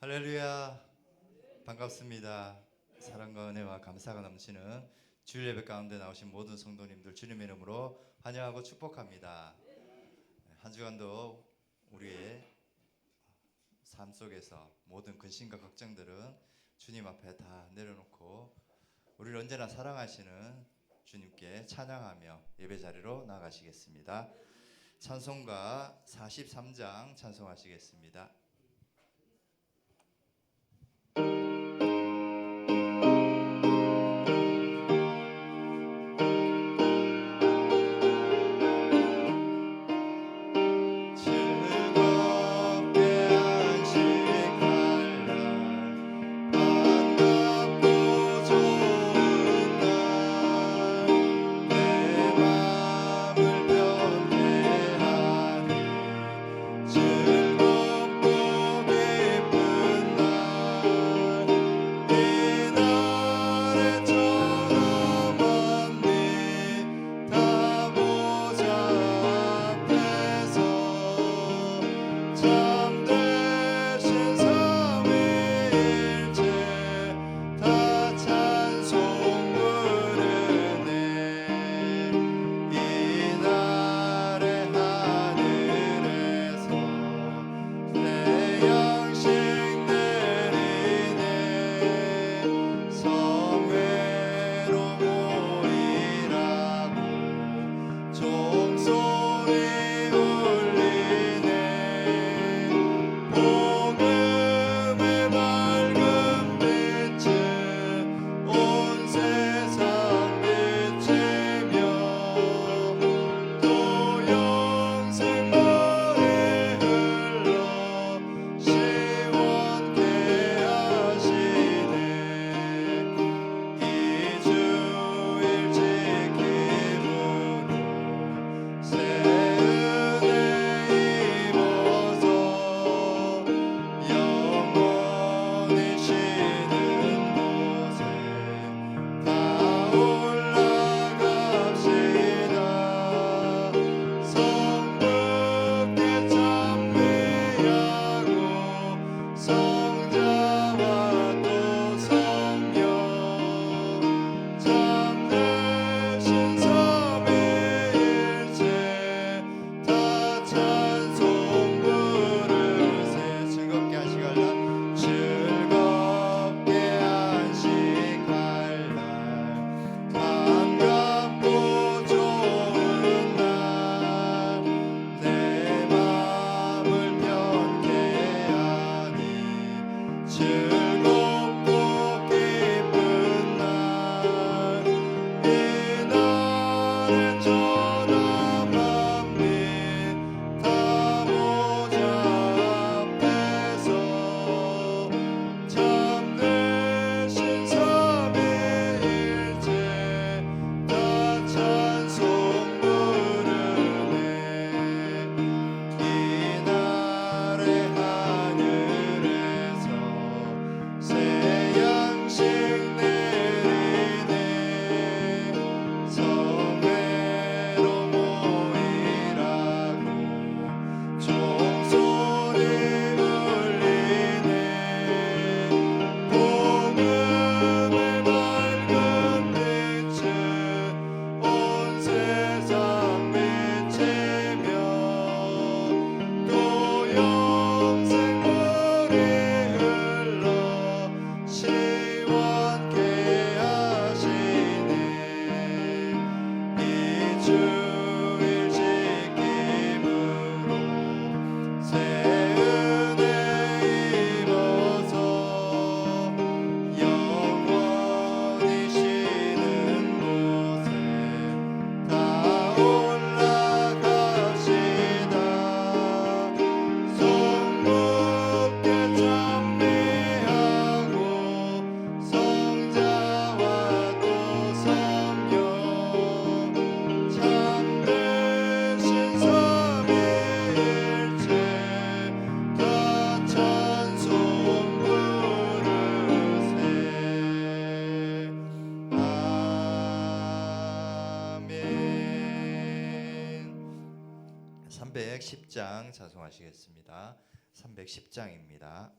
할렐루야. 반갑습니다. 사랑과 은혜와 감사가 넘치는 주일 예배 가운데 나오신 모든 성도님들 주님의 이름으로 환영하고 축복합니다. 한 주간도 우리의 삶 속에서 모든 근심과 걱정들은 주님 앞에 다 내려놓고 우리를 언제나 사랑하시는 주님께 찬양하며 예배 자리로 나가시겠습니다. 찬송가 43장 찬송하시겠습니다. 찬송하시겠습니다. 310장입니다.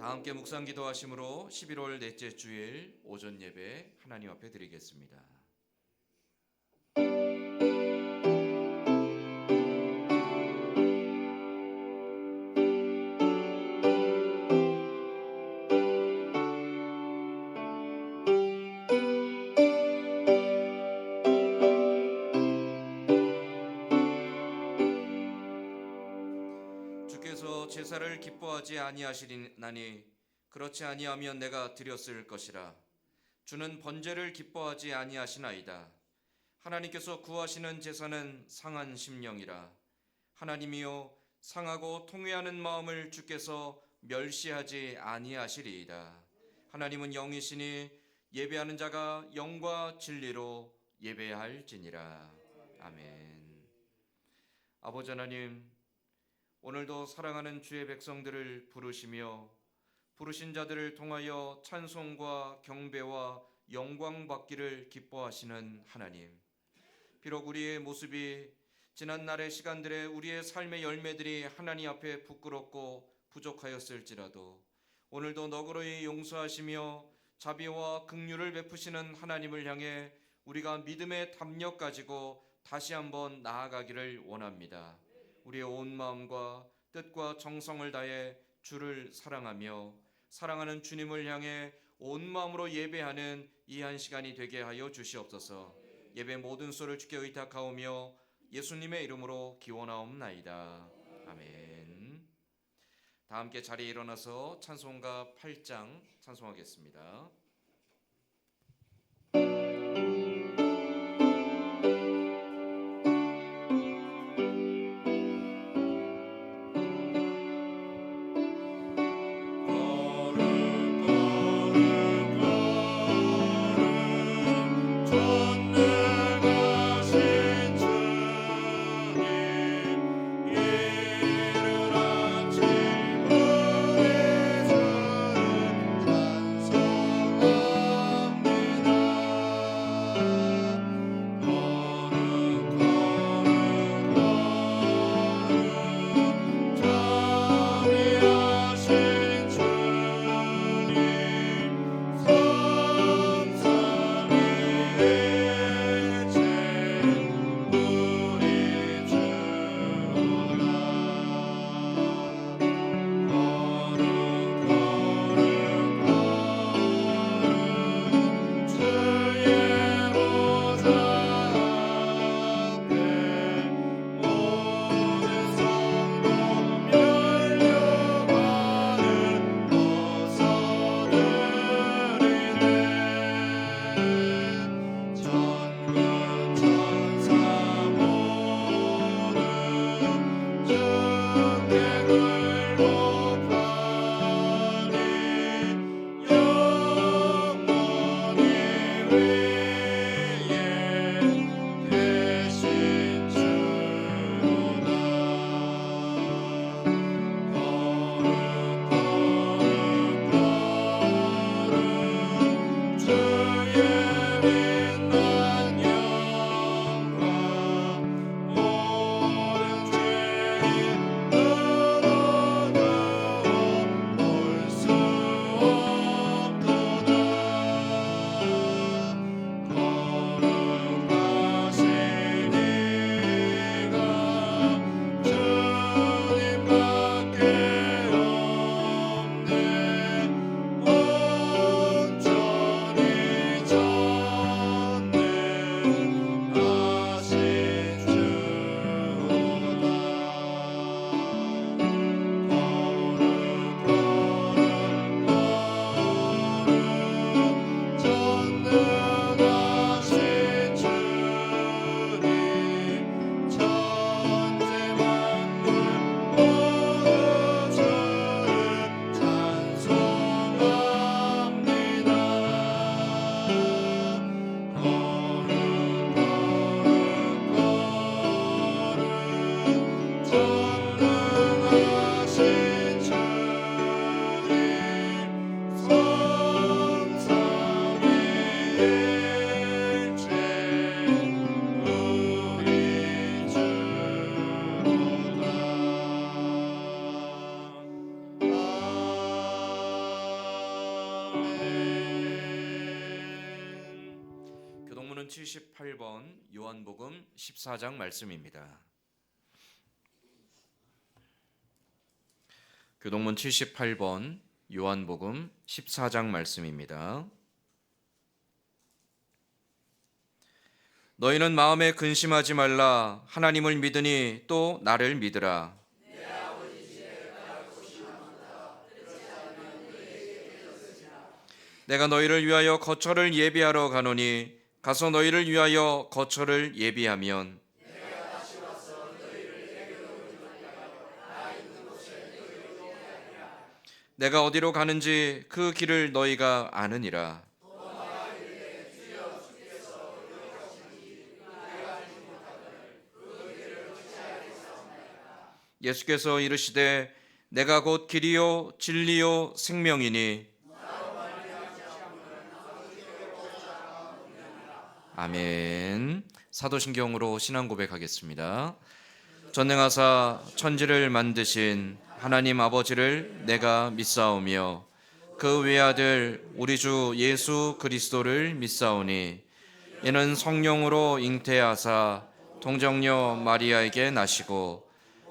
다 함께 묵상 기도하심으로 11월 넷째 주일 오전 예배 하나님 앞에 드리겠습니다. 주께서 제사를 기뻐하지 아니하시리나니 그렇지 아니하면 내가 드렸을 것이라. 주는 번제를 기뻐하지 아니하시나이다. 하나님께서 구하시는 제사는 상한 심령이라. 하나님이여 상하고 통회하는 마음을 주께서 멸시하지 아니하시리이다. 하나님은 영이시니 예배하는 자가 영과 진리로 예배할지니라. 아멘. 아버지 하나님, 오늘도 사랑하는 주의 백성들을 부르시며 부르신 자들을 통하여 찬송과 경배와 영광 받기를 기뻐하시는 하나님, 비록 우리의 모습이 지난 날의 시간들에 우리의 삶의 열매들이 하나님 앞에 부끄럽고 부족하였을지라도 오늘도 너그러이 용서하시며 자비와 긍휼을 베푸시는 하나님을 향해 우리가 믿음의 담력 가지고 다시 한번 나아가기를 원합니다. 우리의 온 마음과 뜻과 정성을 다해 주를 사랑하며 사랑하는 주님을 향해 온 마음으로 예배하는 이 한 시간이 되게 하여 주시옵소서. 예배 모든 소를 주께 의탁하오며 예수님의 이름으로 기원하옵나이다. 아멘. 다 함께 자리에 일어나서 찬송가 8장 찬송하겠습니다. 교동문은 78번 요한복음 14장 말씀입니다. 교동문 78번 요한복음 14장 말씀입니다. 너희는 마음에 근심하지 말라. 하나님을 믿으니 또 나를 믿으라. 내가 너희를 위하여 거처를 예비하러 가노니 가서 너희를 위하여 거처를 예비하면 내가 어디로 가는지 그 길을 너희가 아느니라. 예수께서 이르시되 내가 곧 길이요 진리요 생명이니 아멘. 사도신경으로 신앙 고백하겠습니다. 전능하사 천지를 만드신 하나님 아버지를 내가 믿사오며 그 외아들 우리 주 예수 그리스도를 믿사오니 이는 성령으로 잉태하사 동정녀 마리아에게 나시고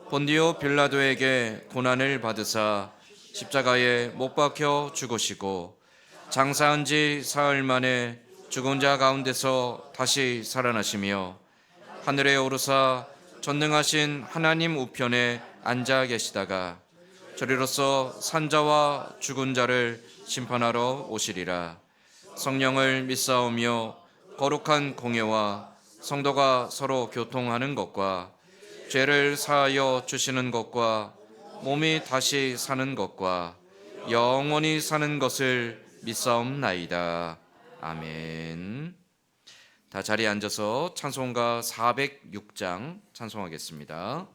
본디오 빌라도에게 고난을 받으사 십자가에 못 박혀 죽으시고 장사한 지 사흘 만에 죽은 자 가운데서 다시 살아나시며 하늘에 오르사 전능하신 하나님 우편에 앉아 계시다가 저리로서 산자와 죽은 자를 심판하러 오시리라. 성령을 믿사오며 거룩한 공예와 성도가 서로 교통하는 것과 죄를 사하여 주시는 것과 몸이 다시 사는 것과 영원히 사는 것을 믿사옵나이다. 아멘. 다 자리에 앉아서 찬송가 406장 찬송하겠습니다.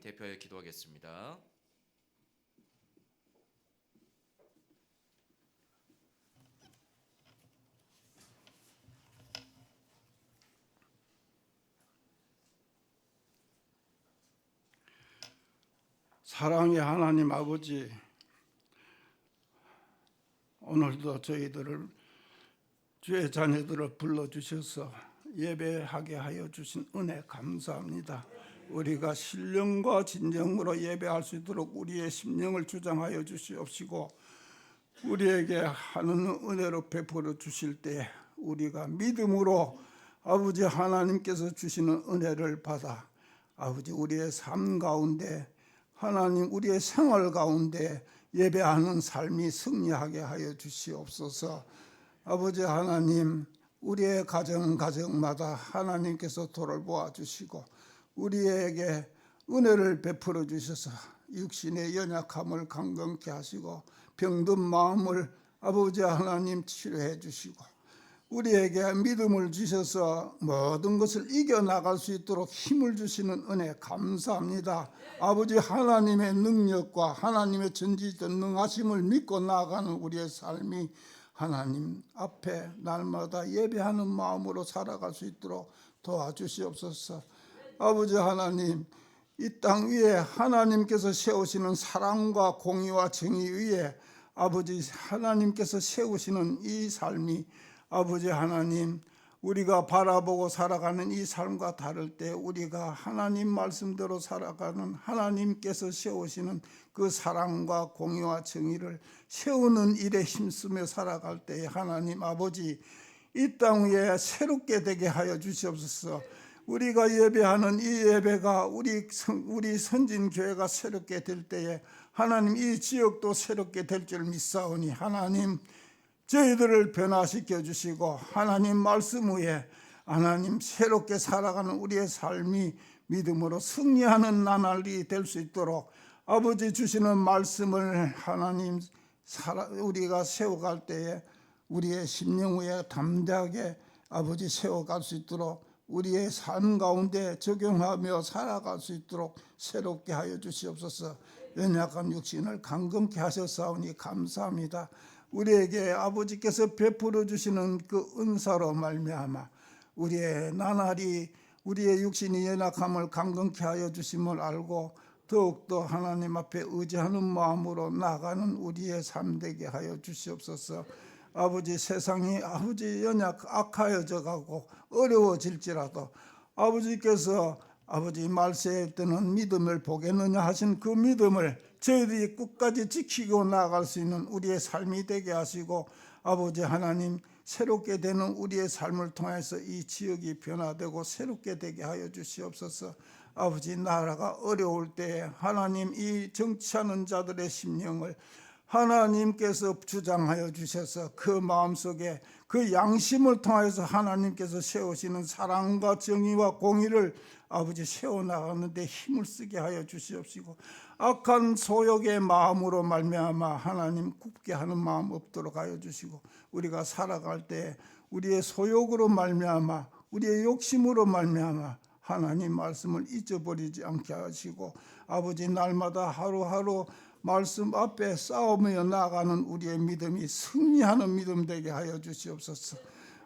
대표하여 기도하겠습니다. 사랑의 하나님 아버지, 오늘도 저희들을 주의 자녀들을 불러주셔서 예배하게 하여 주신 은혜 감사합니다. 우리가 신령과 진정으로 예배할 수 있도록 우리의 심령을 주장하여 주시옵시고 우리에게 하는 은혜로 베풀어 주실 때 우리가 믿음으로 아버지 하나님께서 주시는 은혜를 받아 아버지 우리의 삶 가운데 하나님 우리의 생활 가운데 예배하는 삶이 승리하게 하여 주시옵소서. 아버지 하나님 우리의 가정마다 하나님께서 돌보아 주시고 우리에게 은혜를 베풀어 주셔서 육신의 연약함을 강건케 하시고 병든 마음을 아버지 하나님 치료해 주시고 우리에게 믿음을 주셔서 모든 것을 이겨나갈 수 있도록 힘을 주시는 은혜 감사합니다. 아버지 하나님의 능력과 하나님의 전지전능하심을 믿고 나아가는 우리의 삶이 하나님 앞에 날마다 예배하는 마음으로 살아갈 수 있도록 도와주시옵소서. 아버지 하나님 이 땅 위에 하나님께서 세우시는 사랑과 공의와 정의 위에 아버지 하나님께서 세우시는 이 삶이 아버지 하나님 우리가 바라보고 살아가는 이 삶과 다를 때 우리가 하나님 말씀대로 살아가는 하나님께서 세우시는 그 사랑과 공의와 정의를 세우는 일에 힘쓰며 살아갈 때에 하나님 아버지 이 땅 위에 새롭게 되게 하여 주시옵소서. 우리가 예배하는 이 예배가 우리 선진교회가 새롭게 될 때에 하나님 이 지역도 새롭게 될 줄 믿사오니 하나님 저희들을 변화시켜 주시고 하나님 말씀 위에 하나님 새롭게 살아가는 우리의 삶이 믿음으로 승리하는 나날이 될 수 있도록 아버지 주시는 말씀을 하나님 우리가 세워갈 때에 우리의 심령 위에 담대하게 아버지 세워갈 수 있도록 우리의 삶 가운데 적용하며 살아갈 수 있도록 새롭게 하여 주시옵소서. 연약한 육신을 강건케 하셨사오니 감사합니다. 우리에게 아버지께서 베풀어 주시는 그 은사로 말미암아 우리의 나날이 우리의 육신이 연약함을 강건케 하여 주심을 알고 더욱더 하나님 앞에 의지하는 마음으로 나아가는 우리의 삶 되게 하여 주시옵소서. 아버지 세상이 아버지 악하여져 가고 어려워질지라도 아버지께서 아버지 말세에 뜨는 믿음을 보겠느냐 하신 그 믿음을 저희들이 끝까지 지키고 나아갈 수 있는 우리의 삶이 되게 하시고 아버지 하나님 새롭게 되는 우리의 삶을 통해서 이 지역이 변화되고 새롭게 되게 하여 주시옵소서. 아버지 나라가 어려울 때에 하나님 이 정치하는 자들의 심령을 하나님께서 주장하여 주셔서 그 마음속에 그 양심을 통해서 하나님께서 세우시는 사랑과 정의와 공의를 아버지 세워나가는데 힘을 쓰게 하여 주시옵시고 악한 소욕의 마음으로 말미암아 하나님 굽게 하는 마음 없도록 하여 주시고 우리가 살아갈 때 우리의 소욕으로 말미암아 우리의 욕심으로 말미암아 하나님 말씀을 잊어버리지 않게 하시고 아버지 날마다 하루하루 말씀 앞에 싸우며 나아가는 우리의 믿음이 승리하는 믿음 되게 하여 주시옵소서.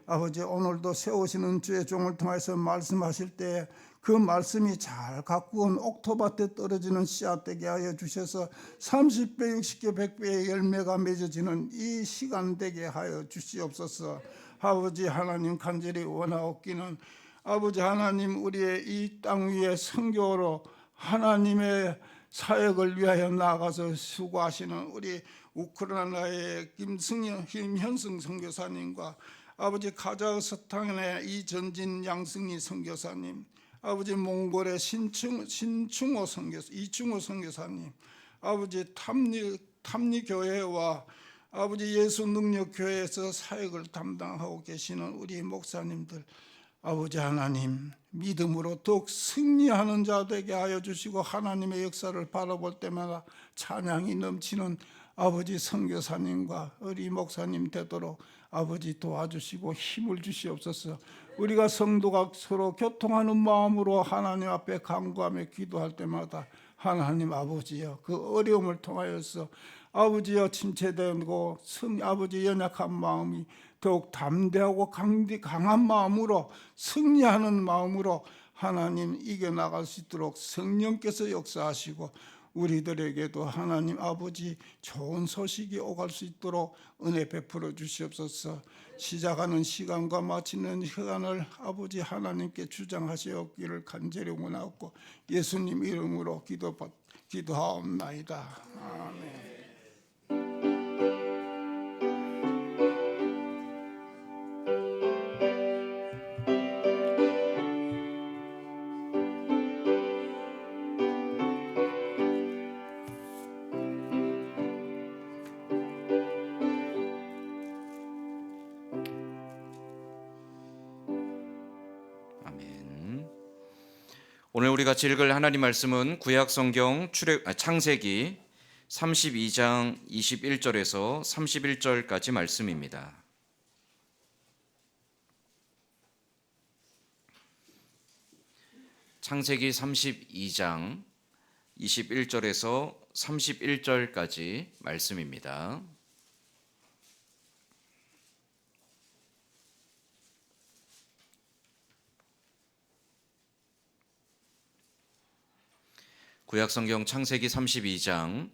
아버지 오늘도 세우시는 주의 종을 통해서 말씀하실 때 그 말씀이 잘 가꾸은 옥토밭에 떨어지는 씨앗 되게 하여 주셔서 30배, 60개, 100배의 열매가 맺어지는 이 시간 되게 하여 주시옵소서. 아버지 하나님 간절히 원하옵기는 아버지 하나님 우리의 이 땅 위에 선교로 하나님의 사역을 위하여 나아가서 수고하시는 우리 우크라이나의 김현승 선교사님과 아버지 카자흐스탄의 이전진 양승희 선교사님, 아버지 몽골의 이충호 선교사님, 아버지 탐리교회와 아버지 예수능력교회에서 사역을 담당하고 계시는 우리 목사님들 아버지 하나님 믿음으로 더욱 승리하는 자 되게 하여 주시고 하나님의 역사를 바라볼 때마다 찬양이 넘치는 아버지 선교사님과 우리 목사님 되도록 아버지 도와주시고 힘을 주시옵소서. 우리가 성도가 서로 교통하는 마음으로 하나님 앞에 간구하며 기도할 때마다 하나님 아버지여 그 어려움을 통하여서 아버지여 침체되고 아버지 연약한 마음이 더욱 담대하고 강한 마음으로 승리하는 마음으로 하나님 이겨나갈 수 있도록 성령께서 역사하시고 우리들에게도 하나님 아버지 좋은 소식이 오갈 수 있도록 은혜 베풀어 주시옵소서. 시작하는 시간과 마치는 시간을 아버지 하나님께 주장하시옵기를 간절히 원하옵고 예수님 이름으로 기도하옵나이다. 아멘. 아멘. 오늘 우리가 읽을 하나님 말씀은 구약 성경 창세기 32장 21절에서 31절까지 말씀입니다. 창세기 32장 21절에서 31절까지 말씀입니다. 구약성경 창세기 32장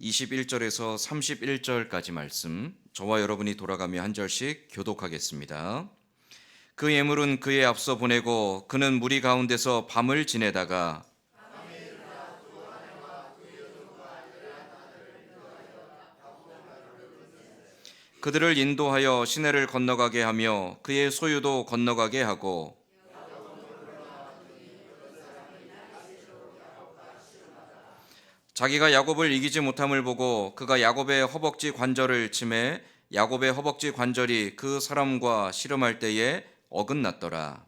21절에서 31절까지 말씀, 저와 여러분이 돌아가며 한 절씩 교독하겠습니다. 그 예물은 그에 앞서 보내고 그는 무리 가운데서 밤을 지내다가 그들을 인도하여 시내를 건너가게 하며 그의 소유도 건너가게 하고 자기가 야곱을 이기지 못함을 보고 그가 야곱의 허벅지 관절을 치매 야곱의 허벅지 관절이 그 사람과 씨름할 때에 어긋났더라.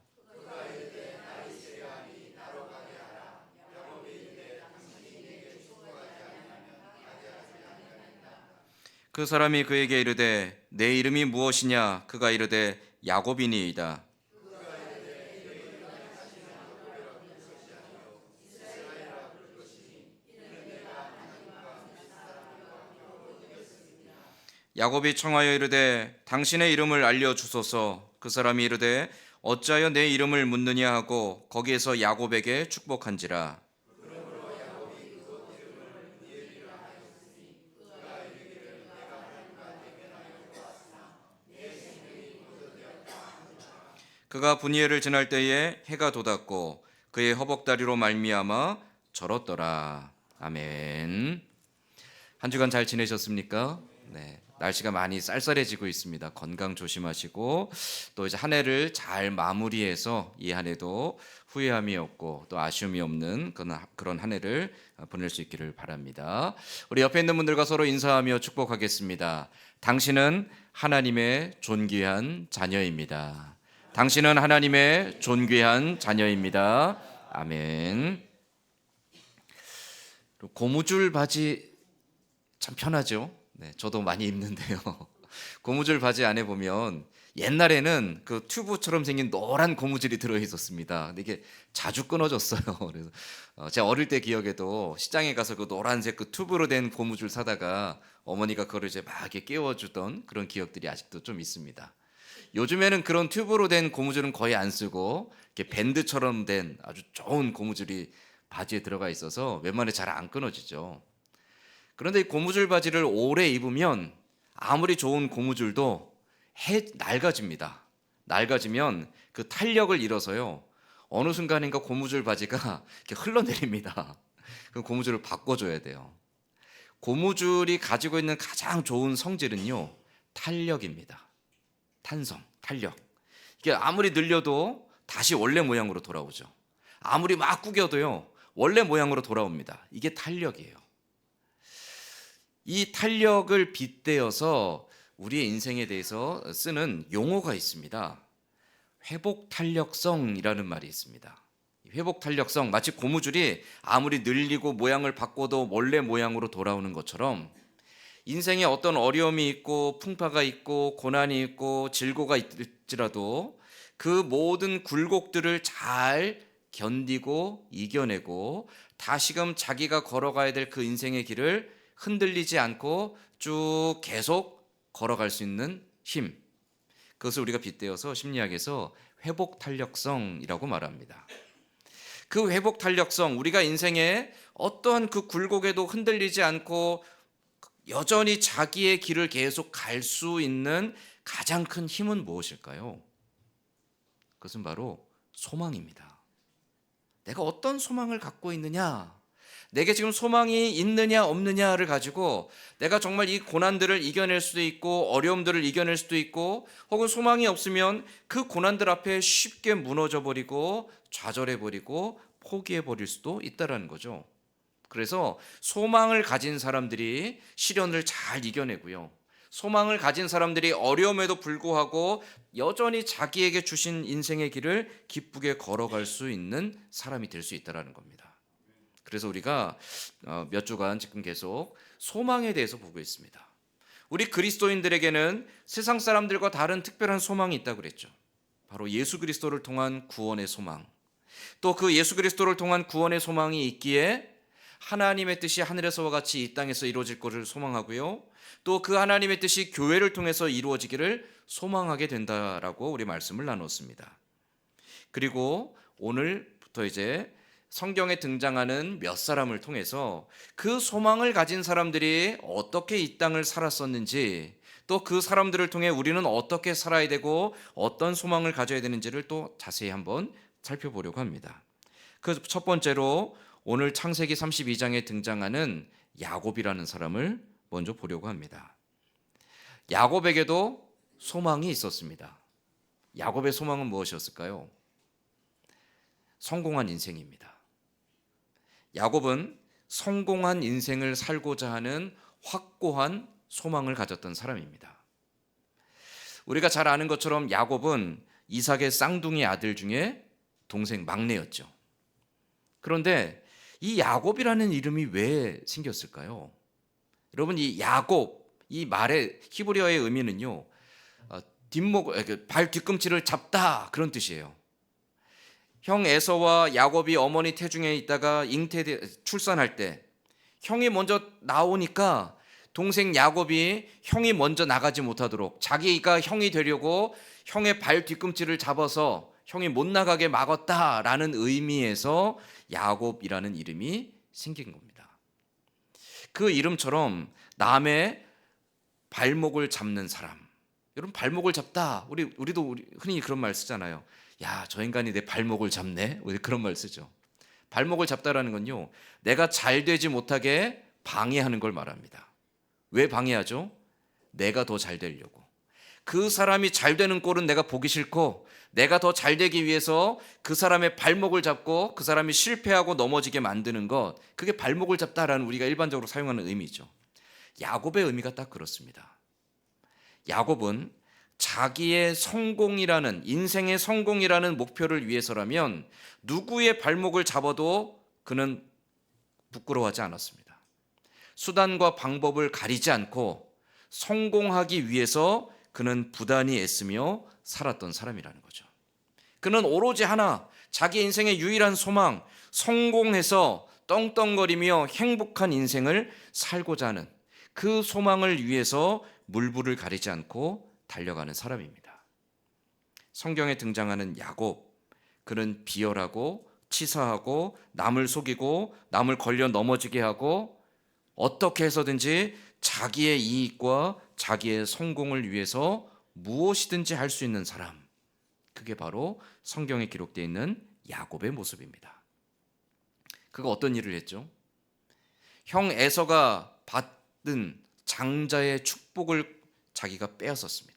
그 사람이 그에게 이르되 내 이름이 무엇이냐? 그가 이르되 야곱이니이다. 야곱이 청하여 이르되 당신의 이름을 알려주소서. 그 사람이 이르되 어찌하여 내 이름을 묻느냐 하고 거기에서 야곱에게 축복한지라. 그가 분이엘을 지날 때에 해가 돋았고 그의 허벅다리로 말미암아 절었더라. 아멘. 한 주간 잘 지내셨습니까? 네. 날씨가 많이 쌀쌀해지고 있습니다. 건강 조심하시고 또 이제 한 해를 잘 마무리해서 이 한 해도 후회함이 없고 또 아쉬움이 없는 그런 한 해를 보낼 수 있기를 바랍니다. 우리 옆에 있는 분들과 서로 인사하며 축복하겠습니다. 당신은 하나님의 존귀한 자녀입니다. 당신은 하나님의 존귀한 자녀입니다. 아멘. 고무줄 바지 참 편하죠. 네, 저도 많이 입는데요. 고무줄 바지 안에 보면 옛날에는 그 튜브처럼 생긴 노란 고무줄이 들어 있었습니다. 근데 이게 자주 끊어졌어요. 그래서 제가 어릴 때 기억에도 시장에 가서 그 노란색 그 튜브로 된 고무줄 사다가 어머니가 그걸 이제 막 이렇게 끼워주던 그런 기억들이 아직도 좀 있습니다. 요즘에는 그런 튜브로 된 고무줄은 거의 안 쓰고 이렇게 밴드처럼 된 아주 좋은 고무줄이 바지에 들어가 있어서 웬만해 잘 안 끊어지죠. 그런데 이 고무줄 바지를 오래 입으면 아무리 좋은 고무줄도 낡아집니다. 낡아지면 그 탄력을 잃어서요. 어느 순간인가 고무줄 바지가 이렇게 흘러내립니다. 그 고무줄을 바꿔줘야 돼요. 고무줄이 가지고 있는 가장 좋은 성질은요, 탄력입니다. 탄성, 탄력. 이게 아무리 늘려도 다시 원래 모양으로 돌아오죠. 아무리 막 구겨도요, 원래 모양으로 돌아옵니다. 이게 탄력이에요. 이 탄력을 빗대어서 우리의 인생에 대해서 쓰는 용어가 있습니다. 회복 탄력성이라는 말이 있습니다. 회복 탄력성, 마치 고무줄이 아무리 늘리고 모양을 바꿔도 원래 모양으로 돌아오는 것처럼 인생에 어떤 어려움이 있고 풍파가 있고 고난이 있고 질고가 있을지라도 그 모든 굴곡들을 잘 견디고 이겨내고 다시금 자기가 걸어가야 될 그 인생의 길을 흔들리지 않고 쭉 계속 걸어갈 수 있는 힘, 그것을 우리가 빗대어서 심리학에서 회복 탄력성이라고 말합니다. 그 회복 탄력성, 우리가 인생에 어떠한 그 굴곡에도 흔들리지 않고 여전히 자기의 길을 계속 갈 수 있는 가장 큰 힘은 무엇일까요? 그것은 바로 소망입니다. 내가 어떤 소망을 갖고 있느냐, 내게 지금 소망이 있느냐 없느냐를 가지고 내가 정말 이 고난들을 이겨낼 수도 있고 어려움들을 이겨낼 수도 있고, 혹은 소망이 없으면 그 고난들 앞에 쉽게 무너져 버리고 좌절해 버리고 포기해 버릴 수도 있다라는 거죠. 그래서 소망을 가진 사람들이 시련을 잘 이겨내고요, 소망을 가진 사람들이 어려움에도 불구하고 여전히 자기에게 주신 인생의 길을 기쁘게 걸어갈 수 있는 사람이 될 수 있다는 겁니다. 그래서 우리가 몇 주간 지금 계속 소망에 대해서 보고 있습니다. 우리 그리스도인들에게는 세상 사람들과 다른 특별한 소망이 있다고 그랬죠. 바로 예수 그리스도를 통한 구원의 소망. 또 그 예수 그리스도를 통한 구원의 소망이 있기에 하나님의 뜻이 하늘에서와 같이 이 땅에서 이루어질 것을 소망하고요, 또 그 하나님의 뜻이 교회를 통해서 이루어지기를 소망하게 된다라고 우리 말씀을 나눴습니다. 그리고 오늘부터 이제 성경에 등장하는 몇 사람을 통해서 그 소망을 가진 사람들이 어떻게 이 땅을 살았었는지, 또 그 사람들을 통해 우리는 어떻게 살아야 되고 어떤 소망을 가져야 되는지를 또 자세히 한번 살펴보려고 합니다. 그 첫 번째로 오늘 창세기 32장에 등장하는 야곱이라는 사람을 먼저 보려고 합니다. 야곱에게도 소망이 있었습니다. 야곱의 소망은 무엇이었을까요? 성공한 인생입니다. 야곱은 성공한 인생을 살고자 하는 확고한 소망을 가졌던 사람입니다. 우리가 잘 아는 것처럼 야곱은 이삭의 쌍둥이 아들 중에 동생 막내였죠. 그런데 이 야곱이라는 이름이 왜 생겼을까요? 여러분, 이 야곱, 이 말의 히브리어의 의미는요, 발 뒤꿈치를 잡다, 그런 뜻이에요. 형 에서와 야곱이 어머니 태중에 있다가 출산할 때 형이 먼저 나오니까 동생 야곱이 형이 먼저 나가지 못하도록 자기가 형이 되려고 형의 발 뒤꿈치를 잡아서 형이 못 나가게 막았다라는 의미에서 야곱이라는 이름이 생긴 겁니다. 그 이름처럼 남의 발목을 잡는 사람, 여러분, 발목을 잡다, 우리도 흔히 그런 말 쓰잖아요. 야, 저 인간이 내 발목을 잡네, 우리 그런 말 쓰죠. 발목을 잡다라는 건요, 내가 잘 되지 못하게 방해하는 걸 말합니다. 왜 방해하죠? 내가 더 잘 되려고. 그 사람이 잘 되는 꼴은 내가 보기 싫고, 내가 더 잘 되기 위해서 그 사람의 발목을 잡고 그 사람이 실패하고 넘어지게 만드는 것, 그게 발목을 잡다라는 우리가 일반적으로 사용하는 의미죠. 야곱의 의미가 딱 그렇습니다. 야곱은 자기의 성공이라는, 인생의 성공이라는 목표를 위해서라면 누구의 발목을 잡아도 그는 부끄러워하지 않았습니다. 수단과 방법을 가리지 않고 성공하기 위해서 그는 부단히 애쓰며 살았던 사람이라는 거죠. 그는 오로지 하나, 자기 인생의 유일한 소망, 성공해서 떵떵거리며 행복한 인생을 살고자 하는 그 소망을 위해서 물불을 가리지 않고 달려가는 사람입니다. 성경에 등장하는 야곱, 그는 비열하고 치사하고 남을 속이고 남을 걸려 넘어지게 하고 어떻게 해서든지 자기의 이익과 자기의 성공을 위해서 무엇이든지 할 수 있는 사람, 그게 바로 성경에 기록되어 있는 야곱의 모습입니다. 그가 어떤 일을 했죠? 형 에서가 받은 장자의 축복을 자기가 빼앗았습니다.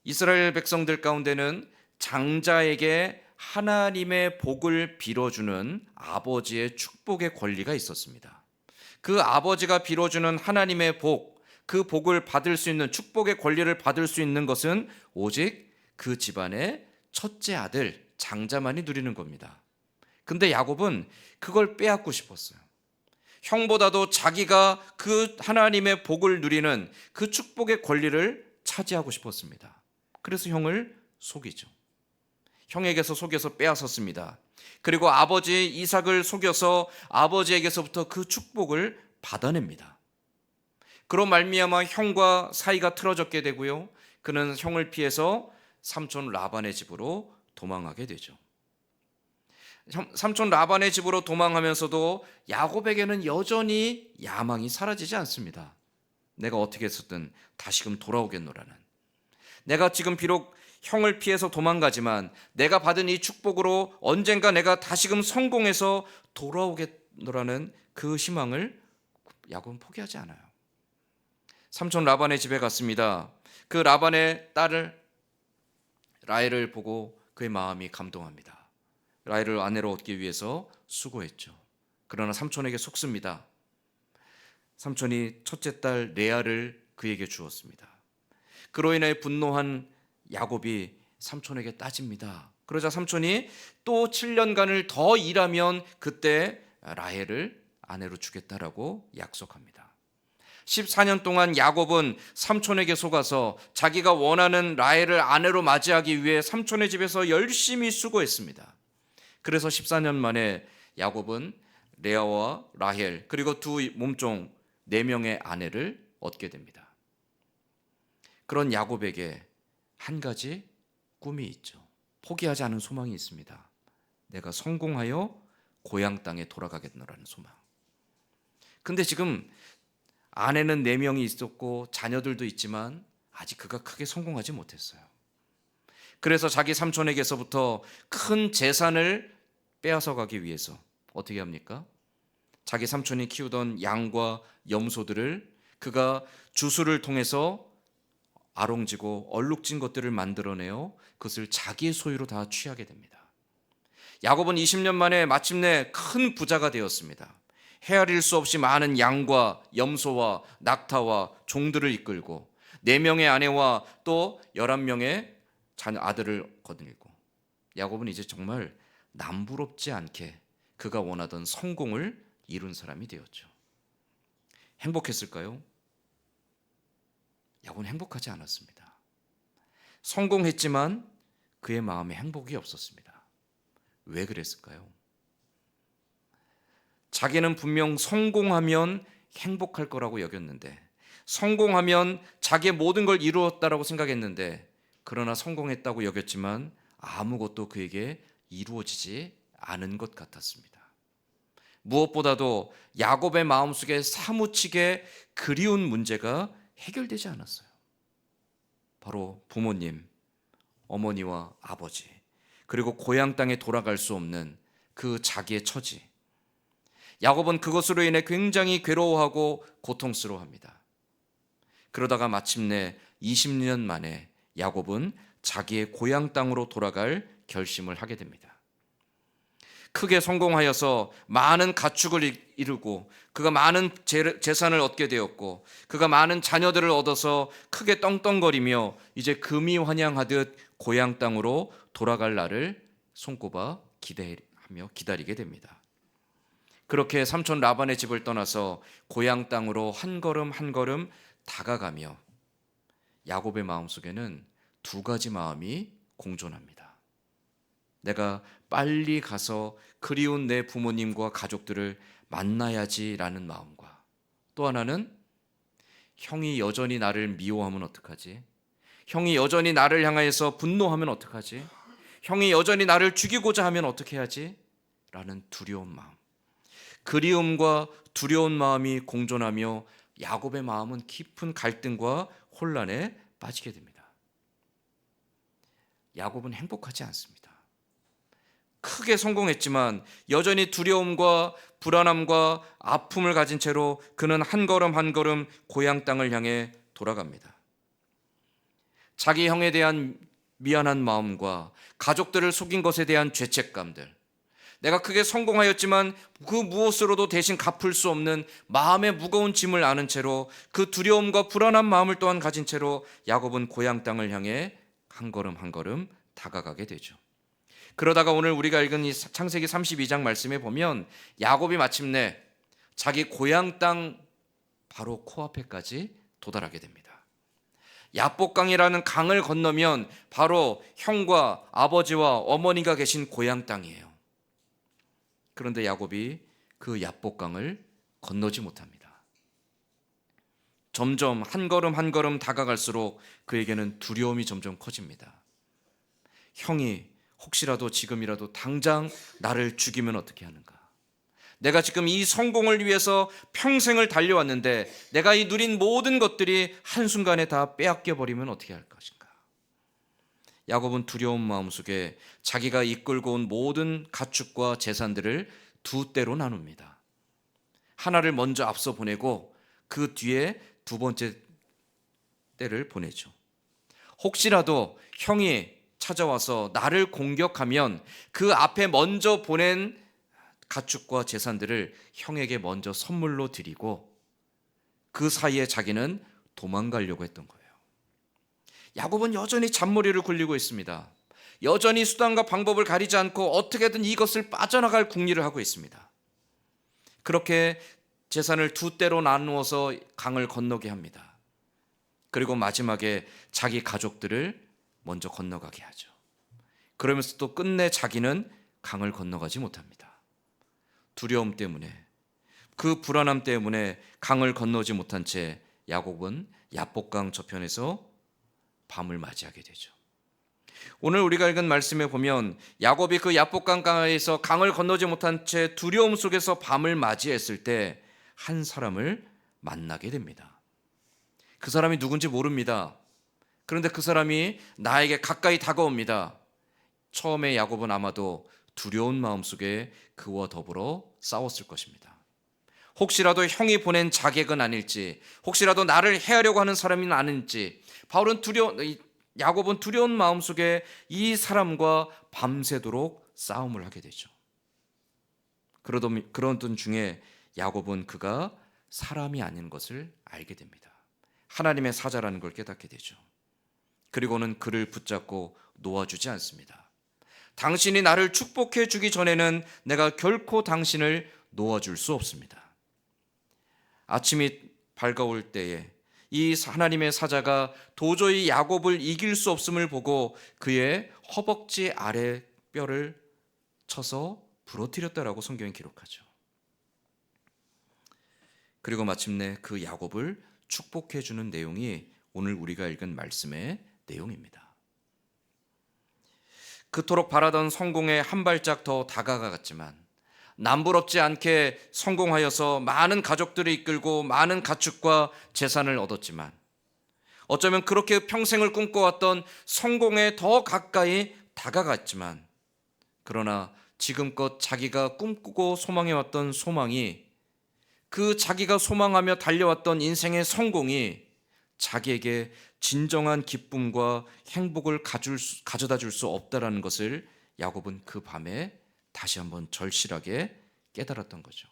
이스라엘 백성들 가운데는 장자에게 하나님의 복을 빌어주는 아버지의 축복의 권리가 있었습니다. 그 아버지가 빌어주는 하나님의 복, 그 복을 받을 수 있는, 축복의 권리를 받을 수 있는 것은 오직 그 집안의 첫째 아들 장자만이 누리는 겁니다. 근데 야곱은 그걸 빼앗고 싶었어요. 형보다도 자기가 그 하나님의 복을 누리는 그 축복의 권리를 차지하고 싶었습니다. 그래서 형을 속이죠. 형에게서 속여서 빼앗았습니다. 그리고 아버지 이삭을 속여서 아버지에게서부터 그 축복을 받아냅니다. 그로 말미암아 형과 사이가 틀어졌게 되고요, 그는 형을 피해서 삼촌 라반의 집으로 도망하게 되죠. 삼촌 라반의 집으로 도망하면서도 야곱에게는 여전히 야망이 사라지지 않습니다. 내가 어떻게 했었든 다시금 돌아오겠노라는, 내가 지금 비록 형을 피해서 도망가지만 내가 받은 이 축복으로 언젠가 내가 다시금 성공해서 돌아오겠노라는 그 희망을 야곱은 포기하지 않아요. 삼촌 라반의 집에 갔습니다. 그 라반의 딸을 라헬을 보고 그의 마음이 감동합니다. 라헬을 아내로 얻기 위해서 수고했죠. 그러나 삼촌에게 속습니다. 삼촌이 첫째 딸 레아를 그에게 주었습니다. 그로 인해 분노한 야곱이 삼촌에게 따집니다. 그러자 삼촌이 또 7년간을 더 일하면 그때 라헬을 아내로 주겠다라고 약속합니다. 14년 동안 야곱은 삼촌에게 속아서 자기가 원하는 라헬을 아내로 맞이하기 위해 삼촌의 집에서 열심히 수고했습니다. 그래서 14년 만에 야곱은 레아와 라헬 그리고 두 몸종 4명의 아내를 얻게 됩니다. 그런 야곱에게 한 가지 꿈이 있죠. 포기하지 않은 소망이 있습니다. 내가 성공하여 고향 땅에 돌아가겠노라는 소망. 근데 지금 아내는 4명이 있었고 자녀들도 있지만 아직 그가 크게 성공하지 못했어요. 그래서 자기 삼촌에게서부터 큰 재산을 빼앗아 가기 위해서 어떻게 합니까? 자기 삼촌이 키우던 양과 염소들을 그가 주술을 통해서 아롱지고 얼룩진 것들을 만들어내어 그것을 자기의 소유로 다 취하게 됩니다. 야곱은 20년 만에 마침내 큰 부자가 되었습니다. 헤아릴 수 없이 많은 양과 염소와 낙타와 종들을 이끌고 4명의 아내와 또 11명의 아들을 거느리고, 야곱은 이제 정말 남부럽지 않게 그가 원하던 성공을 이룬 사람이 되었죠. 행복했을까요? 야곱은 행복하지 않았습니다. 성공했지만 그의 마음에 행복이 없었습니다. 왜 그랬을까요? 자기는 분명 성공하면 행복할 거라고 여겼는데, 성공하면 자기의 모든 걸 이루었다라고 생각했는데, 그러나 성공했다고 여겼지만 아무것도 그에게 이루어지지 않은 것 같았습니다. 무엇보다도 야곱의 마음속에 사무치게 그리운 문제가 해결되지 않았어요. 바로 부모님, 어머니와 아버지, 그리고 고향 땅에 돌아갈 수 없는 그 자기의 처지. 야곱은 그것으로 인해 굉장히 괴로워하고 고통스러워합니다. 그러다가 마침내 20년 만에 야곱은 자기의 고향 땅으로 돌아갈 결심을 하게 됩니다. 크게 성공하여서 많은 가축을 이루고 그가 많은 재산을 얻게 되었고 그가 많은 자녀들을 얻어서 크게 떵떵거리며 이제 금이 환영하듯 고향 땅으로 돌아갈 날을 손꼽아 기다리게 됩니다. 그렇게 삼촌 라반의 집을 떠나서 고향 땅으로 한 걸음 한 걸음 다가가며 야곱의 마음속에는 2가지 마음이 공존합니다. 내가 빨리 가서 그리운 내 부모님과 가족들을 만나야지라는 마음과, 또 하나는 형이 여전히 나를 미워하면 어떡하지? 형이 여전히 나를 향하여서 분노하면 어떡하지? 형이 여전히 나를 죽이고자 하면 어떻게 하지? 라는 두려운 마음. 그리움과 두려운 마음이 공존하며 야곱의 마음은 깊은 갈등과 혼란에 빠지게 됩니다. 야곱은 행복하지 않습니다. 크게 성공했지만 여전히 두려움과 불안함과 아픔을 가진 채로 그는 한 걸음 한 걸음 고향 땅을 향해 돌아갑니다. 자기 형에 대한 미안한 마음과 가족들을 속인 것에 대한 죄책감들, 내가 크게 성공하였지만 그 무엇으로도 대신 갚을 수 없는 마음의 무거운 짐을 아는 채로 그 두려움과 불안한 마음을 또한 가진 채로 야곱은 고향 땅을 향해 한 걸음 한 걸음 다가가게 되죠. 그러다가 오늘 우리가 읽은 이 창세기 32장 말씀에 보면 야곱이 마침내 자기 고향 땅 바로 코앞에까지 도달하게 됩니다. 야복강이라는 강을 건너면 바로 형과 아버지와 어머니가 계신 고향 땅이에요. 그런데 야곱이 그 야복강을 건너지 못합니다. 점점 한 걸음 한 걸음 다가갈수록 그에게는 두려움이 점점 커집니다. 형이 혹시라도 지금이라도 당장 나를 죽이면 어떻게 하는가? 내가 지금 이 성공을 위해서 평생을 달려왔는데 내가 이 누린 모든 것들이 한순간에 다 빼앗겨 버리면 어떻게 할 것인가? 야곱은 두려운 마음속에 자기가 이끌고 온 모든 가축과 재산들을 두 때로 나눕니다. 하나를 먼저 앞서 보내고 그 뒤에 두 번째 때를 보내죠. 혹시라도 형이 찾아와서 나를 공격하면 그 앞에 먼저 보낸 가축과 재산들을 형에게 먼저 선물로 드리고 그 사이에 자기는 도망가려고 했던 거예요. 야곱은 여전히 잔머리를 굴리고 있습니다. 여전히 수단과 방법을 가리지 않고 어떻게든 이것을 빠져나갈 궁리를 하고 있습니다. 그렇게 재산을 두 때로 나누어서 강을 건너게 합니다. 그리고 마지막에 자기 가족들을 먼저 건너가게 하죠. 그러면서 또 끝내 자기는 강을 건너가지 못합니다. 두려움 때문에, 그 불안함 때문에 강을 건너지 못한 채 야곱은 야복강 저편에서 밤을 맞이하게 되죠. 오늘 우리가 읽은 말씀에 보면 야곱이 그 야복강 강에서 강을 건너지 못한 채 두려움 속에서 밤을 맞이했을 때 한 사람을 만나게 됩니다. 그 사람이 누군지 모릅니다. 그런데 그 사람이 나에게 가까이 다가옵니다. 처음에 야곱은 아마도 두려운 마음속에 그와 더불어 싸웠을 것입니다. 혹시라도 형이 보낸 자객은 아닐지, 혹시라도 나를 해하려고 하는 사람은 아닐지, 야곱은 두려운 마음속에 이 사람과 밤새도록 싸움을 하게 되죠. 그러던 중에 야곱은 그가 사람이 아닌 것을 알게 됩니다. 하나님의 사자라는 걸 깨닫게 되죠. 그리고는 그를 붙잡고 놓아주지 않습니다. 당신이 나를 축복해 주기 전에는 내가 결코 당신을 놓아줄 수 없습니다. 아침이 밝아올 때에 이 하나님의 사자가 도저히 야곱을 이길 수 없음을 보고 그의 허벅지 아래 뼈를 쳐서 부러뜨렸다라고 성경이 기록하죠. 그리고 마침내 그 야곱을 축복해 주는 내용이 오늘 우리가 읽은 말씀의 내용입니다. 그토록 바라던 성공에 한 발짝 더 다가갔지만 남부럽지 않게 성공하여서 많은 가족들을 이끌고 많은 가축과 재산을 얻었지만 어쩌면 그렇게 평생을 꿈꿔왔던 성공에 더 가까이 다가갔지만 그러나 지금껏 자기가 꿈꾸고 소망해왔던 소망이 그 자기가 소망하며 달려왔던 인생의 성공이 자기에게 진정한 기쁨과 행복을 가져다 줄 수 없다라는 것을 야곱은 그 밤에 다시 한번 절실하게 깨달았던 거죠.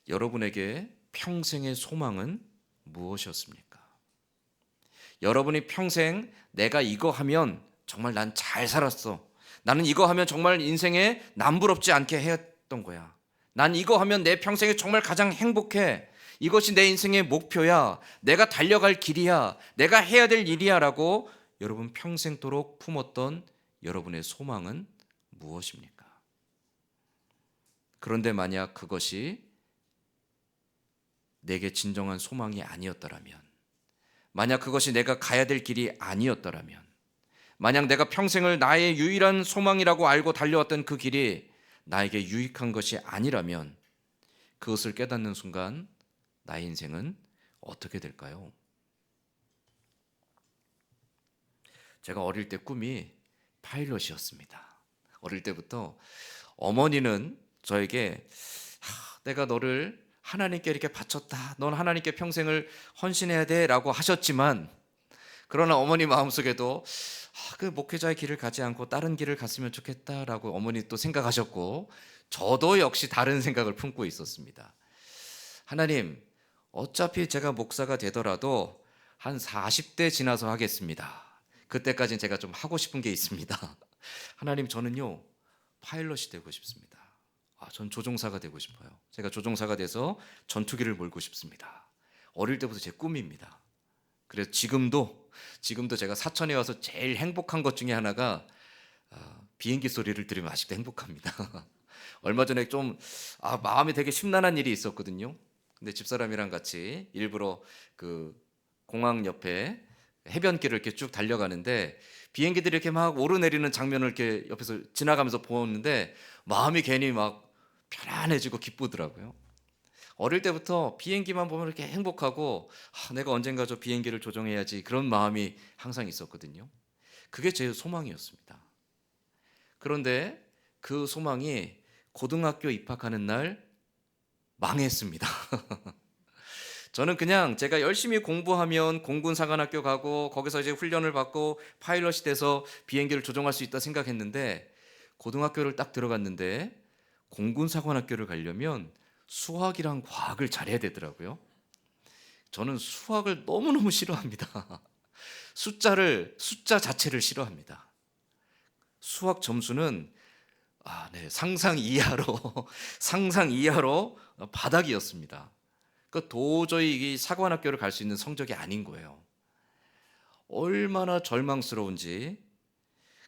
여러분에게 평생의 소망은 무엇이었습니까? 여러분이 평생 내가 이거 하면 정말 난 잘 살았어. 나는 이거 하면 정말 인생에 남부럽지 않게 했던 거야. 난 이거 하면 내 평생에 정말 가장 행복해. 이것이 내 인생의 목표야. 내가 달려갈 길이야. 내가 해야 될 일이야 라고 여러분 평생도록 품었던 여러분의 소망은 무엇입니까? 그런데 만약 그것이 내게 진정한 소망이 아니었더라면, 만약 그것이 내가 가야 될 길이 아니었더라면, 만약 내가 평생을 나의 유일한 소망이라고 알고 달려왔던 그 길이 나에게 유익한 것이 아니라면 그것을 깨닫는 순간 나의 인생은 어떻게 될까요? 제가 어릴 때 꿈이 파일럿이었습니다. 어릴 때부터 어머니는 저에게 내가 너를 하나님께 이렇게 바쳤다. 넌 하나님께 평생을 헌신해야 돼 라고 하셨지만 그러나 어머니 마음속에도 그 목회자의 길을 가지 않고 다른 길을 갔으면 좋겠다라고 어머니 또 생각하셨고 저도 역시 다른 생각을 품고 있었습니다. 하나님, 어차피 제가 목사가 되더라도 한 40대 지나서 하겠습니다. 그때까지는 제가 좀 하고 싶은 게 있습니다. 하나님, 저는요 파일럿이 되고 싶습니다. 전 조종사가 되고 싶어요. 제가 조종사가 돼서 전투기를 몰고 싶습니다. 어릴 때부터 제 꿈입니다. 그래서 지금도 제가 사천에 와서 제일 행복한 것 중에 하나가 비행기 소리를 들으면 아직도 행복합니다. 얼마 전에 좀 마음이 되게 심란한 일이 있었거든요. 근데 집사람이랑 같이 일부러 그 공항 옆에 해변길을 이렇게 쭉 달려가는데 비행기들이 이렇게 막 오르내리는 장면을 이렇게 옆에서 지나가면서 보는데 마음이 괜히 막 편안해지고 기쁘더라고요. 어릴 때부터 비행기만 보면 이렇게 행복하고 내가 언젠가 저 비행기를 조종해야지 그런 마음이 항상 있었거든요. 그게 제 소망이었습니다. 그런데 그 소망이 고등학교 입학하는 날 망했습니다. 저는 그냥 제가 열심히 공부하면 공군사관학교 가고 거기서 이제 훈련을 받고 파일럿이 돼서 비행기를 조종할 수 있다 생각했는데 고등학교를 딱 들어갔는데 공군사관학교를 가려면 수학이랑 과학을 잘해야 되더라고요. 저는 수학을 너무너무 싫어합니다. 숫자 자체를 싫어합니다. 수학 점수는 상상 이하로 바닥이었습니다. 그 도저히 이 사관학교를 갈 수 있는 성적이 아닌 거예요. 얼마나 절망스러운지.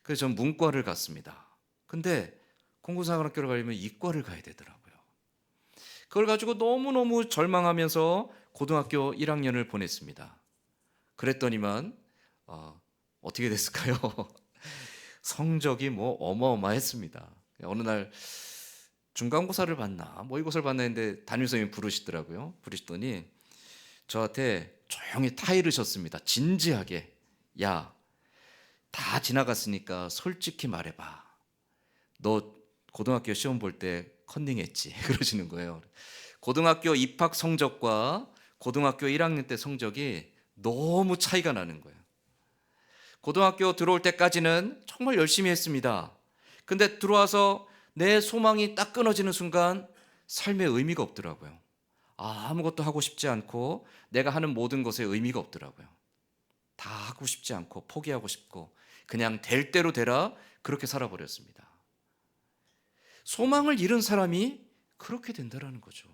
그래서 전 문과를 갔습니다. 근데 공군사관학교를 가려면 이과를 가야 되더라고요. 그걸 가지고 너무너무 절망하면서 고등학교 1학년을 보냈습니다. 그랬더니만 어떻게 됐을까요? 성적이 어마어마했습니다. 어느 날 중간고사를 봤나 모의고사를 봤나 했는데 담임선생님이 부르시더니 저한테 조용히 타이르셨습니다. 진지하게. 야, 다 지나갔으니까 솔직히 말해봐. 너 고등학교 시험 볼 때 컨닝했지? 그러시는 거예요. 고등학교 입학 성적과 고등학교 1학년 때 성적이 너무 차이가 나는 거예요. 고등학교 들어올 때까지는 정말 열심히 했습니다. 근데 들어와서 내 소망이 딱 끊어지는 순간 삶에 의미가 없더라고요. 아무것도 하고 싶지 않고 내가 하는 모든 것에 의미가 없더라고요. 다 하고 싶지 않고 포기하고 싶고 그냥 될 대로 되라 그렇게 살아버렸습니다. 소망을 잃은 사람이 그렇게 된다라는 거죠.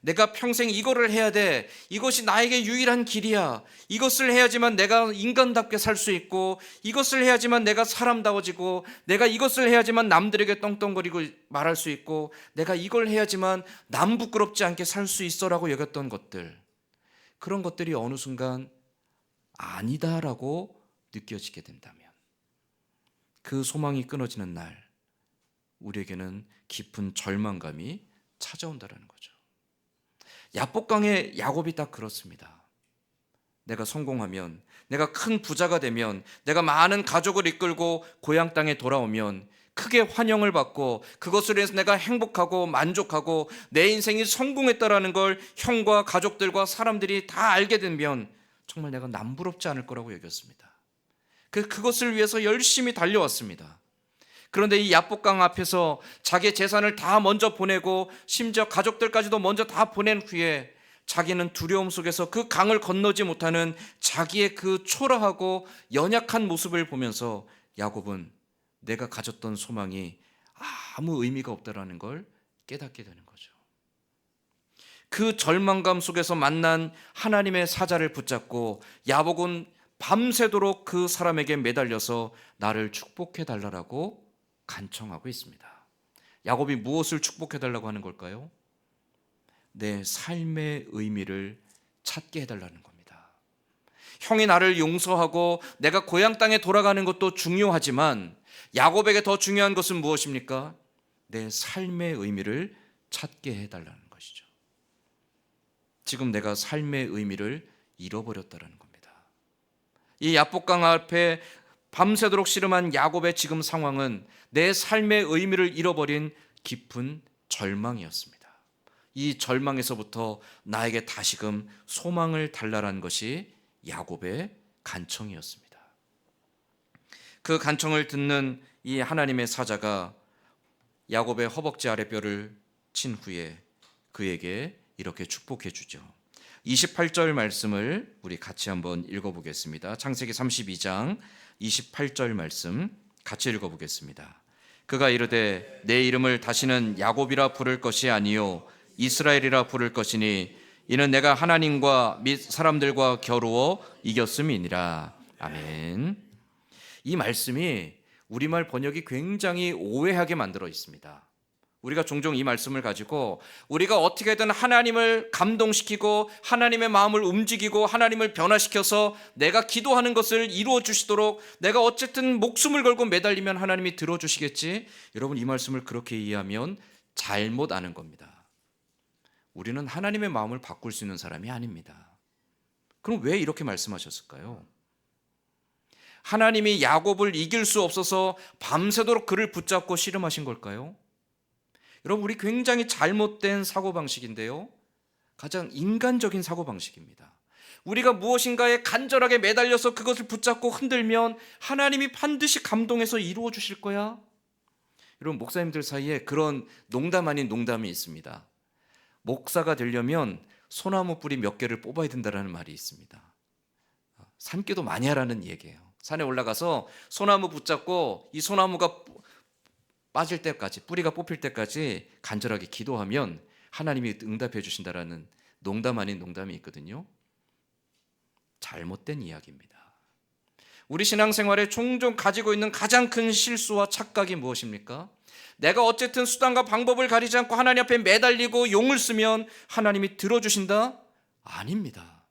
내가 평생 이거를 해야 돼. 이것이 나에게 유일한 길이야. 이것을 해야지만 내가 인간답게 살 수 있고 이것을 해야지만 내가 사람다워지고 내가 이것을 해야지만 남들에게 떵떵거리고 말할 수 있고 내가 이걸 해야지만 남 부끄럽지 않게 살 수 있어라고 여겼던 것들, 그런 것들이 어느 순간 아니다라고 느껴지게 된다면 그 소망이 끊어지는 날 우리에게는 깊은 절망감이 찾아온다라는 거죠. 야복강의 야곱이 딱 그렇습니다. 내가 성공하면, 내가 큰 부자가 되면, 내가 많은 가족을 이끌고 고향 땅에 돌아오면 크게 환영을 받고 그것을 위해서 내가 행복하고 만족하고 내 인생이 성공했다라는 걸 형과 가족들과 사람들이 다 알게 되면 정말 내가 남부럽지 않을 거라고 여겼습니다. 그것을 위해서 열심히 달려왔습니다. 그런데 이 야복강 앞에서 자기의 재산을 다 먼저 보내고 심지어 가족들까지도 먼저 다 보낸 후에 자기는 두려움 속에서 그 강을 건너지 못하는 자기의 그 초라하고 연약한 모습을 보면서 야곱은 내가 가졌던 소망이 아무 의미가 없다라는 걸 깨닫게 되는 거죠. 그 절망감 속에서 만난 하나님의 사자를 붙잡고 야곱은 밤새도록 그 사람에게 매달려서 나를 축복해 달라고 간청하고 있습니다. 야곱이 무엇을 축복해 달라고 하는 걸까요? 내 삶의 의미를 찾게 해달라는 겁니다. 형이 나를 용서하고 내가 고향 땅에 돌아가는 것도 중요하지만 야곱에게 더 중요한 것은 무엇입니까? 내 삶의 의미를 찾게 해달라는 것이죠. 지금 내가 삶의 의미를 잃어버렸다는 겁니다. 이 야복강 앞에 밤새도록 씨름한 야곱의 지금 상황은 내 삶의 의미를 잃어버린 깊은 절망이었습니다. 이 절망에서부터 나에게 다시금 소망을 달라는 것이 야곱의 간청이었습니다. 그 간청을 듣는 이 하나님의 사자가 야곱의 허벅지 아래 뼈를 친 후에 그에게 이렇게 축복해 주죠. 28절 말씀을 우리 같이 한번 읽어보겠습니다. 창세기 32장 28절 말씀 같이 읽어보겠습니다. 그가 이르되 내 이름을 다시는 야곱이라 부를 것이 아니요 이스라엘이라 부를 것이니 이는 내가 하나님과 및 사람들과 겨루어 이겼음이니라. 아멘. 이 말씀이 우리말 번역이 굉장히 오해하게 만들어 있습니다. 우리가 종종 이 말씀을 가지고 우리가 어떻게든 하나님을 감동시키고 하나님의 마음을 움직이고 하나님을 변화시켜서 내가 기도하는 것을 이루어 주시도록 내가 어쨌든 목숨을 걸고 매달리면 하나님이 들어주시겠지. 여러분, 이 말씀을 그렇게 이해하면 잘못 아는 겁니다. 우리는 하나님의 마음을 바꿀 수 있는 사람이 아닙니다. 그럼 왜 이렇게 말씀하셨을까요? 하나님이 야곱을 이길 수 없어서 밤새도록 그를 붙잡고 씨름하신 걸까요? 여러분, 우리 굉장히 잘못된 사고방식인데요, 가장 인간적인 사고방식입니다. 우리가 무엇인가에 간절하게 매달려서 그것을 붙잡고 흔들면 하나님이 반드시 감동해서 이루어 주실 거야. 여러분, 목사님들 사이에 그런 농담 아닌 농담이 있습니다. 목사가 되려면 소나무 뿌리 몇 개를 뽑아야 된다는 말이 있습니다. 산기도 많이 하라는 얘기예요. 산에 올라가서 소나무 붙잡고 이 소나무가 빠질 때까지, 뿌리가 뽑힐 때까지 간절하게 기도하면 하나님이 응답해 주신다라는 농담 아닌 농담이 있거든요. 잘못된 이야기입니다. 우리 신앙생활에 종종 가지고 있는 가장 큰 실수와 착각이 무엇입니까? 내가 어쨌든 수단과 방법을 가리지 않고 하나님 앞에 매달리고 용을 쓰면 하나님이 들어주신다? 아닙니다.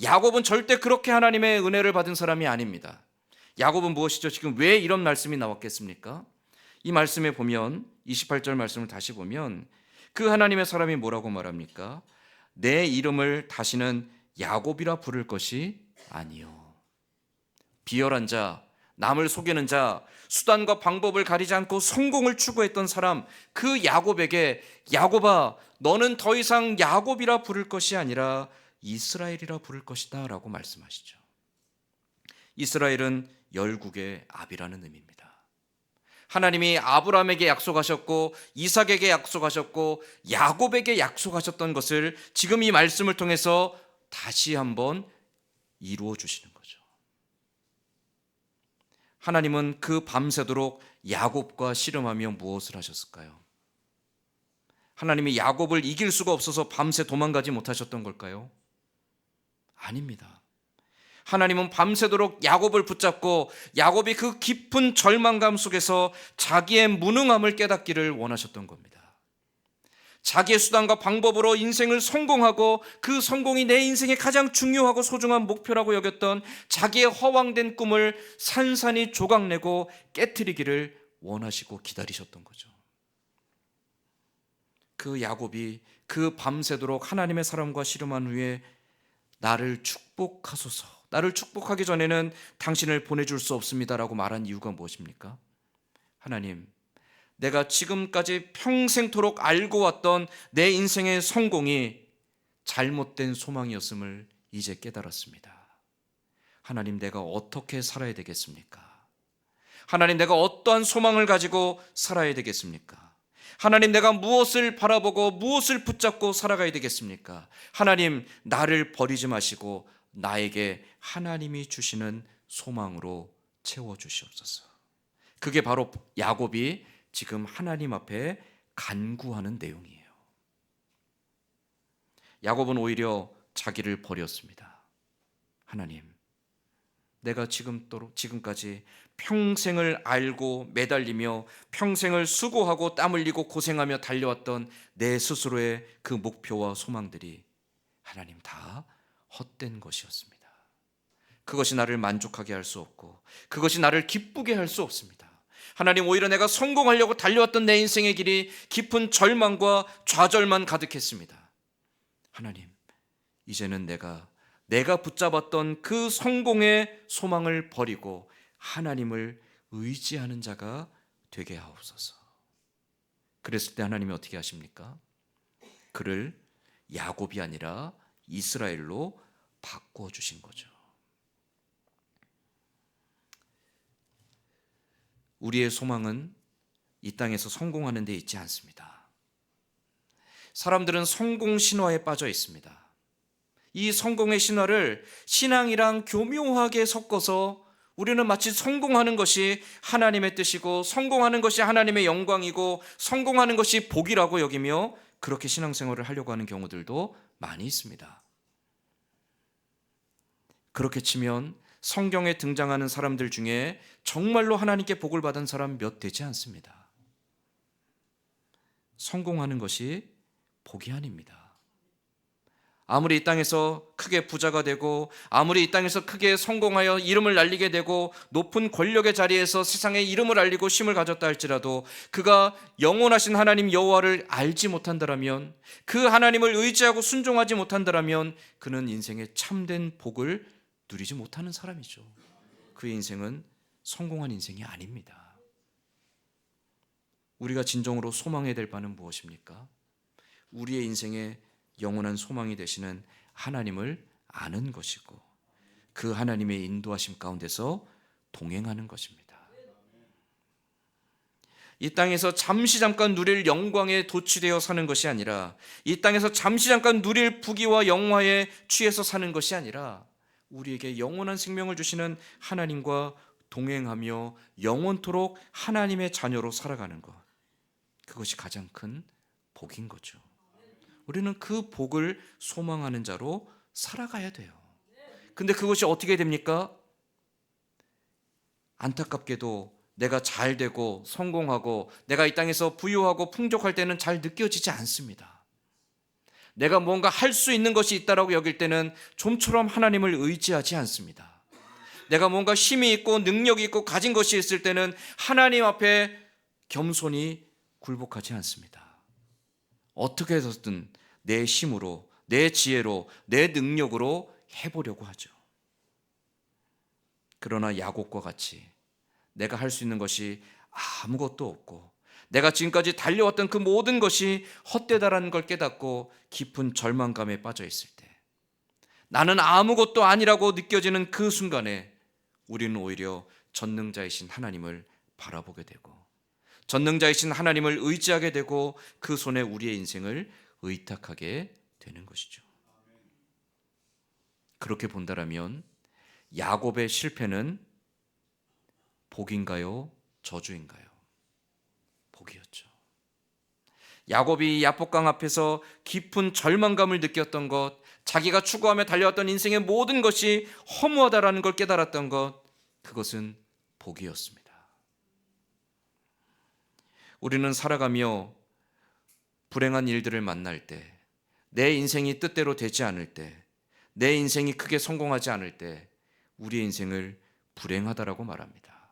야곱은 절대 그렇게 하나님의 은혜를 받은 사람이 아닙니다. 야곱은 무엇이죠? 지금 왜 이런 말씀이 나왔겠습니까? 이 말씀에 보면 28절 말씀을 다시 보면 그 하나님의 사람이 뭐라고 말합니까? 내 이름을 다시는 야곱이라 부를 것이 아니요. 비열한 자, 남을 속이는 자, 수단과 방법을 가리지 않고 성공을 추구했던 사람, 그 야곱에게 야곱아, 너는 더 이상 야곱이라 부를 것이 아니라 이스라엘이라 부를 것이다 라고 말씀하시죠. 이스라엘은 열국의 압이라는 의미입니다. 하나님이 아브라함에게 약속하셨고 이삭에게 약속하셨고 야곱에게 약속하셨던 것을 지금 이 말씀을 통해서 다시 한번 이루어 주시는 거죠. 하나님은 그 밤새도록 야곱과 씨름하며 무엇을 하셨을까요? 하나님이 야곱을 이길 수가 없어서 밤새 도망가지 못하셨던 걸까요? 아닙니다. 하나님은 밤새도록 야곱을 붙잡고 야곱이 그 깊은 절망감 속에서 자기의 무능함을 깨닫기를 원하셨던 겁니다. 자기의 수단과 방법으로 인생을 성공하고 그 성공이 내 인생의 가장 중요하고 소중한 목표라고 여겼던 자기의 허황된 꿈을 산산이 조각내고 깨트리기를 원하시고 기다리셨던 거죠. 그 야곱이 그 밤새도록 하나님의 사람과 씨름한 후에 나를 축복하소서, 나를 축복하기 전에는 당신을 보내줄 수 없습니다라고 말한 이유가 무엇입니까? 하나님, 내가 지금까지 평생토록 알고 왔던 내 인생의 성공이 잘못된 소망이었음을 이제 깨달았습니다. 하나님, 내가 어떻게 살아야 되겠습니까? 하나님, 내가 어떠한 소망을 가지고 살아야 되겠습니까? 하나님, 내가 무엇을 바라보고 무엇을 붙잡고 살아가야 되겠습니까? 하나님, 나를 버리지 마시고 나에게 하나님이 주시는 소망으로 채워주시옵소서. 그게 바로 야곱이 지금 하나님 앞에 간구하는 내용이에요. 야곱은 오히려 자기를 버렸습니다. 하나님, 내가 지금까지 평생을 알고 매달리며 평생을 수고하고 땀 흘리고 고생하며 달려왔던 내 스스로의 그 목표와 소망들이 하나님 다 헛된 것이었습니다. 그것이 나를 만족하게 할 수 없고 그것이 나를 기쁘게 할 수 없습니다. 하나님, 오히려 내가 성공하려고 달려왔던 내 인생의 길이 깊은 절망과 좌절만 가득했습니다. 하나님, 이제는 내가 붙잡았던 그 성공의 소망을 버리고 하나님을 의지하는 자가 되게 하옵소서. 그랬을 때 하나님이 어떻게 하십니까? 그를 야곱이 아니라 이스라엘로 바꾸어 주신 거죠. 우리의 소망은 이 땅에서 성공하는 데 있지 않습니다. 사람들은 성공 신화에 빠져 있습니다. 이 성공의 신화를 신앙이랑 교묘하게 섞어서 우리는 마치 성공하는 것이 하나님의 뜻이고 성공하는 것이 하나님의 영광이고 성공하는 것이 복이라고 여기며 그렇게 신앙생활을 하려고 하는 경우들도 많이 있습니다. 그렇게 치면 성경에 등장하는 사람들 중에 정말로 하나님께 복을 받은 사람 몇 되지 않습니다. 성공하는 것이 복이 아닙니다. 아무리 이 땅에서 크게 부자가 되고 아무리 이 땅에서 크게 성공하여 이름을 날리게 되고 높은 권력의 자리에서 세상의 이름을 알리고 쉼을 가졌다 할지라도 그가 영원하신 하나님 여호와를 알지 못한다라면, 그 하나님을 의지하고 순종하지 못한다라면 그는 인생의 참된 복을 누리지 못하는 사람이죠. 그의 인생은 성공한 인생이 아닙니다. 우리가 진정으로 소망해야 될 바는 무엇입니까? 우리의 인생에 영원한 소망이 되시는 하나님을 아는 것이고 그 하나님의 인도하심 가운데서 동행하는 것입니다. 이 땅에서 잠시 잠깐 누릴 영광에 도취되어 사는 것이 아니라, 이 땅에서 잠시 잠깐 누릴 부귀와 영화에 취해서 사는 것이 아니라 우리에게 영원한 생명을 주시는 하나님과 동행하며 영원토록 하나님의 자녀로 살아가는 것, 그것이 가장 큰 복인 거죠. 우리는 그 복을 소망하는 자로 살아가야 돼요. 근데 그것이 어떻게 됩니까? 안타깝게도 내가 잘 되고 성공하고 내가 이 땅에서 부유하고 풍족할 때는 잘 느껴지지 않습니다. 내가 뭔가 할 수 있는 것이 있다라고 여길 때는 좀처럼 하나님을 의지하지 않습니다. 내가 뭔가 힘이 있고 능력이 있고 가진 것이 있을 때는 하나님 앞에 겸손히 굴복하지 않습니다. 어떻게 해서든 내 힘으로, 내 지혜로, 내 능력으로 해보려고 하죠. 그러나 야곱과 같이 내가 할 수 있는 것이 아무것도 없고 내가 지금까지 달려왔던 그 모든 것이 헛되다라는 걸 깨닫고 깊은 절망감에 빠져 있을 때, 나는 아무것도 아니라고 느껴지는 그 순간에 우리는 오히려 전능자이신 하나님을 바라보게 되고 전능자이신 하나님을 의지하게 되고 그 손에 우리의 인생을 의탁하게 되는 것이죠. 그렇게 본다라면 야곱의 실패는 복인가요? 저주인가요? 복이었죠. 야곱이 야복강 앞에서 깊은 절망감을 느꼈던 것, 자기가 추구하며 달려왔던 인생의 모든 것이 허무하다라는 걸 깨달았던 것, 그것은 복이었습니다. 우리는 살아가며 불행한 일들을 만날 때, 내 인생이 뜻대로 되지 않을 때, 내 인생이 크게 성공하지 않을 때 우리의 인생을 불행하다라고 말합니다.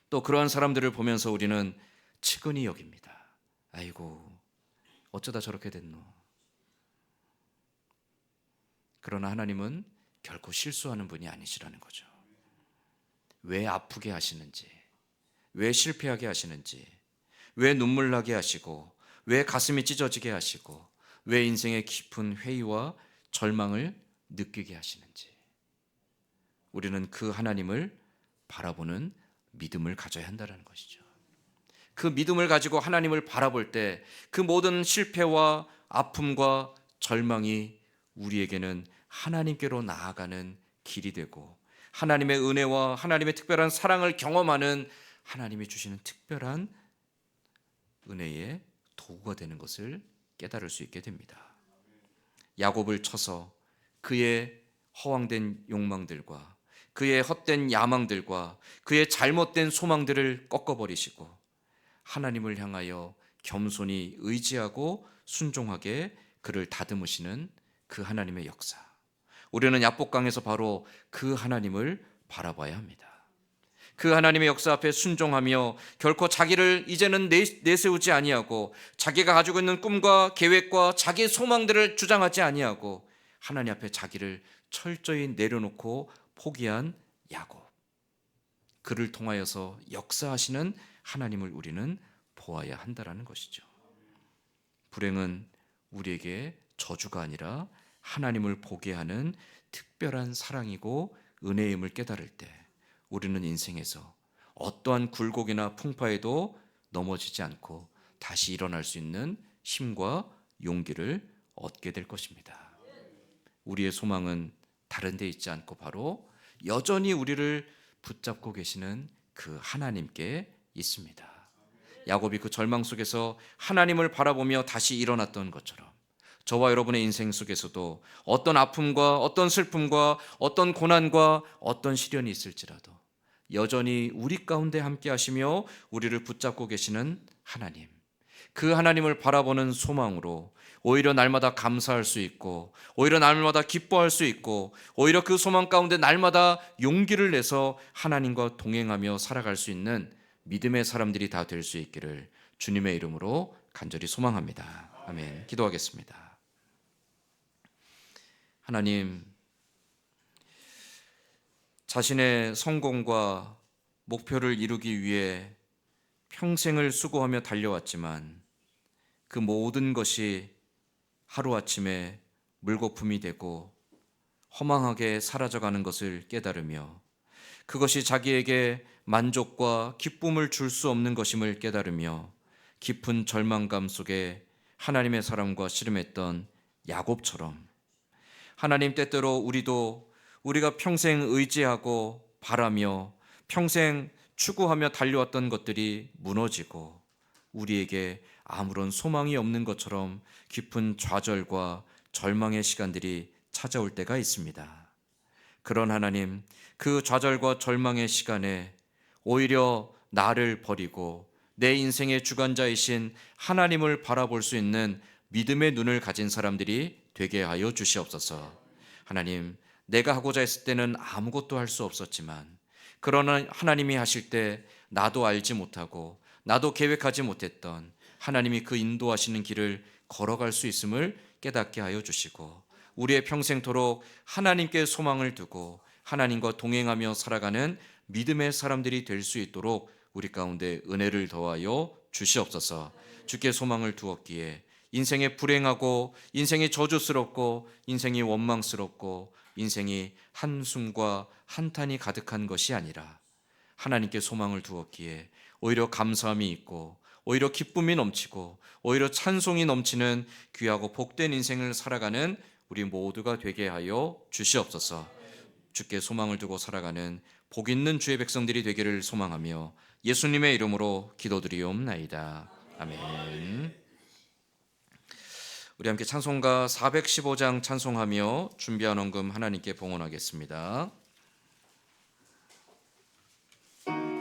또 그러한 사람들을 보면서 우리는 측은히 여깁니다. 아이고, 어쩌다 저렇게 됐노. 그러나 하나님은 결코 실수하는 분이 아니시라는 거죠. 왜 아프게 하시는지, 왜 실패하게 하시는지, 왜 눈물 나게 하시고, 왜 가슴이 찢어지게 하시고, 왜 인생의 깊은 회의와 절망을 느끼게 하시는지, 우리는 그 하나님을 바라보는 믿음을 가져야 한다는 것이죠. 그 믿음을 가지고 하나님을 바라볼 때 그 모든 실패와 아픔과 절망이 우리에게는 하나님께로 나아가는 길이 되고, 하나님의 은혜와 하나님의 특별한 사랑을 경험하는 하나님이 주시는 특별한 은혜의 도구가 되는 것을 깨달을 수 있게 됩니다. 야곱을 쳐서 그의 허황된 욕망들과 그의 헛된 야망들과 그의 잘못된 소망들을 꺾어버리시고 하나님을 향하여 겸손히 의지하고 순종하게 그를 다듬으시는 그 하나님의 역사, 우리는 야복강에서 바로 그 하나님을 바라봐야 합니다. 그 하나님의 역사 앞에 순종하며 결코 자기를 이제는 내세우지 아니하고 자기가 가지고 있는 꿈과 계획과 자기의 소망들을 주장하지 아니하고 하나님 앞에 자기를 철저히 내려놓고 포기한 야곱, 그를 통하여서 역사하시는 하나님을 우리는 보아야 한다라는 것이죠. 불행은 우리에게 저주가 아니라 하나님을 보게 하는 특별한 사랑이고 은혜임을 깨달을 때 우리는 인생에서 어떠한 굴곡이나 풍파에도 넘어지지 않고 다시 일어날 수 있는 힘과 용기를 얻게 될 것입니다. 우리의 소망은 다른 데 있지 않고 바로 여전히 우리를 붙잡고 계시는 그 하나님께 있습니다. 야곱이 그 절망 속에서 하나님을 바라보며 다시 일어났던 것처럼 저와 여러분의 인생 속에서도 어떤 아픔과 어떤 슬픔과 어떤 고난과 어떤 시련이 있을지라도 여전히 우리 가운데 함께 하시며 우리를 붙잡고 계시는 하나님, 그 하나님을 바라보는 소망으로 오히려 날마다 감사할 수 있고, 오히려 날마다 기뻐할 수 있고, 오히려 그 소망 가운데 날마다 용기를 내서 하나님과 동행하며 살아갈 수 있는 믿음의 사람들이 다 될 수 있기를 주님의 이름으로 간절히 소망합니다. 아멘. 기도하겠습니다. 하나님, 자신의 성공과 목표를 이루기 위해 평생을 수고하며 달려왔지만 그 모든 것이 하루아침에 물거품이 되고 허망하게 사라져가는 것을 깨달으며 그것이 자기에게 만족과 기쁨을 줄 수 없는 것임을 깨달으며 깊은 절망감 속에 하나님의 사랑과 씨름했던 야곱처럼 하나님, 때때로 우리도 우리가 평생 의지하고 바라며 평생 추구하며 달려왔던 것들이 무너지고 우리에게 아무런 소망이 없는 것처럼 깊은 좌절과 절망의 시간들이 찾아올 때가 있습니다. 그런 하나님, 그 좌절과 절망의 시간에 오히려 나를 버리고 내 인생의 주관자이신 하나님을 바라볼 수 있는 믿음의 눈을 가진 사람들이 되게 하여 주시옵소서. 하나님, 내가 하고자 했을 때는 아무것도 할 수 없었지만 그러나 하나님이 하실 때 나도 알지 못하고 나도 계획하지 못했던 하나님이 그 인도하시는 길을 걸어갈 수 있음을 깨닫게 하여 주시고 우리의 평생토록 하나님께 소망을 두고 하나님과 동행하며 살아가는 믿음의 사람들이 될 수 있도록 우리 가운데 은혜를 더하여 주시옵소서. 주께 소망을 두었기에 인생이 불행하고 인생이 저주스럽고 인생이 원망스럽고 인생이 한숨과 한탄이 가득한 것이 아니라 하나님께 소망을 두었기에 오히려 감사함이 있고 오히려 기쁨이 넘치고 오히려 찬송이 넘치는 귀하고 복된 인생을 살아가는 우리 모두가 되게 하여 주시옵소서. 주께 소망을 두고 살아가는 복 있는 주의 백성들이 되기를 소망하며 예수님의 이름으로 기도드리옵나이다. 아멘. 우리 함께 찬송가 415장 찬송하며 준비한 헌금 하나님께 봉헌하겠습니다. 아멘.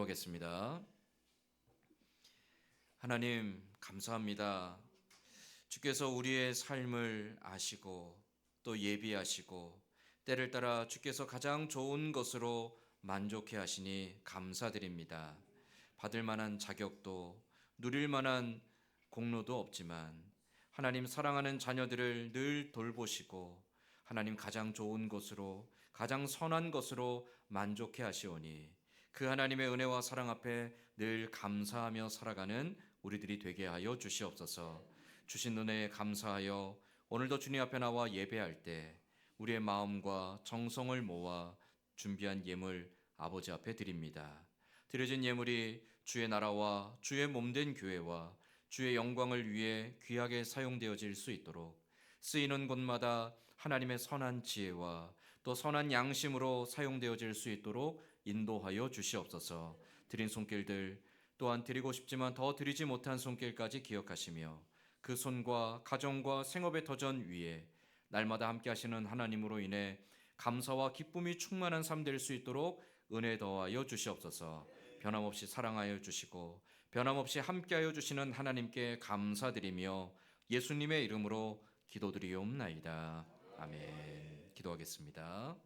기도하겠습니다. 하나님 감사합니다. 주께서 우리의 삶을 아시고 또 예비하시고 때를 따라 주께서 가장 좋은 것으로 만족해 하시니 감사드립니다. 받을 만한 자격도 누릴 만한 공로도 없지만 하나님 사랑하는 자녀들을 늘 돌보시고 하나님 가장 좋은 것으로 가장 선한 것으로 만족해 하시오니 그 하나님의 은혜와 사랑 앞에 늘 감사하며 살아가는 우리들이 되게 하여 주시옵소서. 주신 은혜에 감사하여 오늘도 주님 앞에 나와 예배할 때 우리의 마음과 정성을 모아 준비한 예물 아버지 앞에 드립니다. 드려진 예물이 주의 나라와 주의 몸된 교회와 주의 영광을 위해 귀하게 사용되어질 수 있도록 쓰이는 곳마다 하나님의 선한 지혜와 또 선한 양심으로 사용되어질 수 있도록 인도하여 주시옵소서. 드린 손길들 또한 드리고 싶지만 더 드리지 못한 손길까지 기억하시며 그 손과 가정과 생업의 터전 위에 날마다 함께 하시는 하나님으로 인해 감사와 기쁨이 충만한 삶 될 수 있도록 은혜 더하여 주시옵소서. 변함없이 사랑하여 주시고 변함없이 함께하여 주시는 하나님께 감사드리며 예수님의 이름으로 기도드리옵나이다. 아멘. 기도하겠습니다.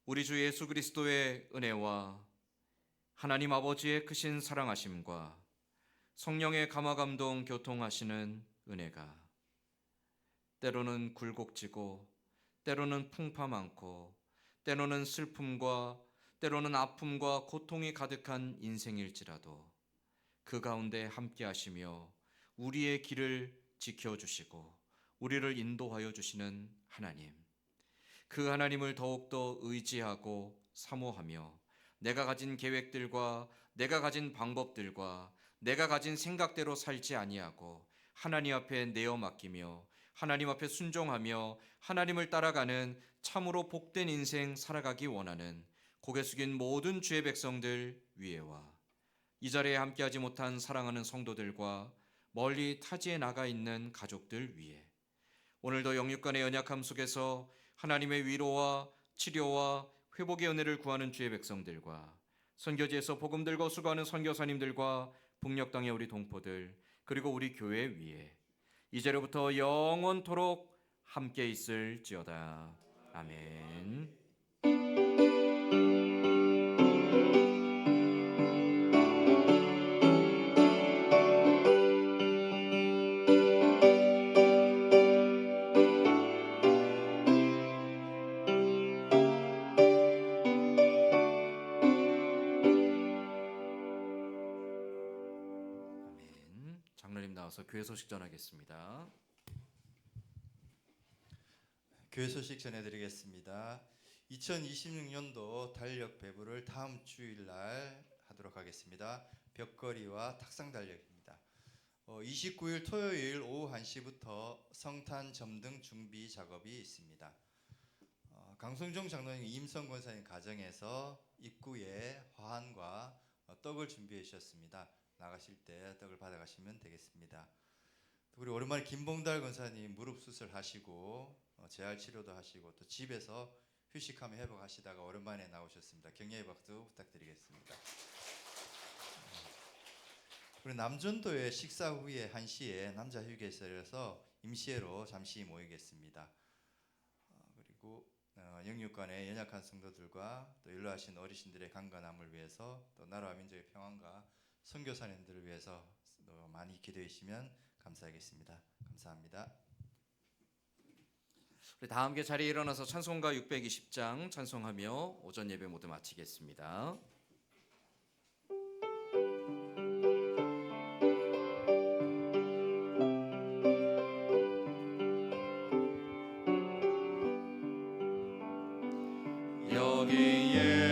우리 주 예수 그리스도의 은혜와 하나님 아버지의 크신 사랑하심과 성령의 감화감동 교통하시는 은혜가 때로는 굴곡지고 때로는 풍파 많고 때로는 슬픔과 때로는 아픔과 고통이 가득한 인생일지라도 그 가운데 함께 하시며 우리의 길을 지켜주시고 우리를 인도하여 주시는 하나님, 그 하나님을 더욱더 의지하고 사모하며 내가 가진 계획들과 내가 가진 방법들과 내가 가진 생각대로 살지 아니하고 하나님 앞에 내어 맡기며 하나님 앞에 순종하며 하나님을 따라가는 참으로 복된 인생 살아가기 원하는 고개 숙인 모든 주의 백성들 위에와 이 자리에 함께하지 못한 사랑하는 성도들과 멀리 타지에 나가 있는 가족들 위에 오늘도 영육간의 연약함 속에서 하나님의 위로와 치료와 회복의 은혜를 구하는 주의 백성들과 선교지에서 복음 들고 수고하는 선교사님들과 북녘 땅의 우리 동포들 그리고 우리 교회 위에 이제로부터 영원토록 함께 있을지어다. 아멘. 장로님 나와서 교회 소식 전하겠습니다. 교회 소식 전해드리겠습니다. 2026년도 달력 배부를 다음 주일날 하도록 하겠습니다. 벽걸이와 탁상 달력입니다. 29일 토요일 오후 1시부터 성탄 점등 준비 작업이 있습니다. 강성종 장로님, 임성 권사님 가정에서 입구에 화환과 떡을 준비해 주셨습니다. 나가실 때 떡을 받아가시면 되겠습니다. 그리고 오랜만에 김봉달 권사님 무릎 수술하시고 재활 치료도 하시고 또 집에서 휴식하며 회복하시다가 오랜만에 나오셨습니다. 격려의 박수 부탁드리겠습니다. 그리고 남전도에 식사 후에 1시에 남자 휴게소에서 임시회로 잠시 모이겠습니다. 그리고 영육간의 연약한 성도들과 또 연로하신 어르신들의 강건함을 위해서 또 나라와 민족의 평안과 선교사님들을 위해서 또 많이 기도해 주시면 감사하겠습니다. 감사합니다. 우리 다 함께 자리에 일어나서 찬송가 620장 찬송하며 오전 예배 모두 마치겠습니다. 여기에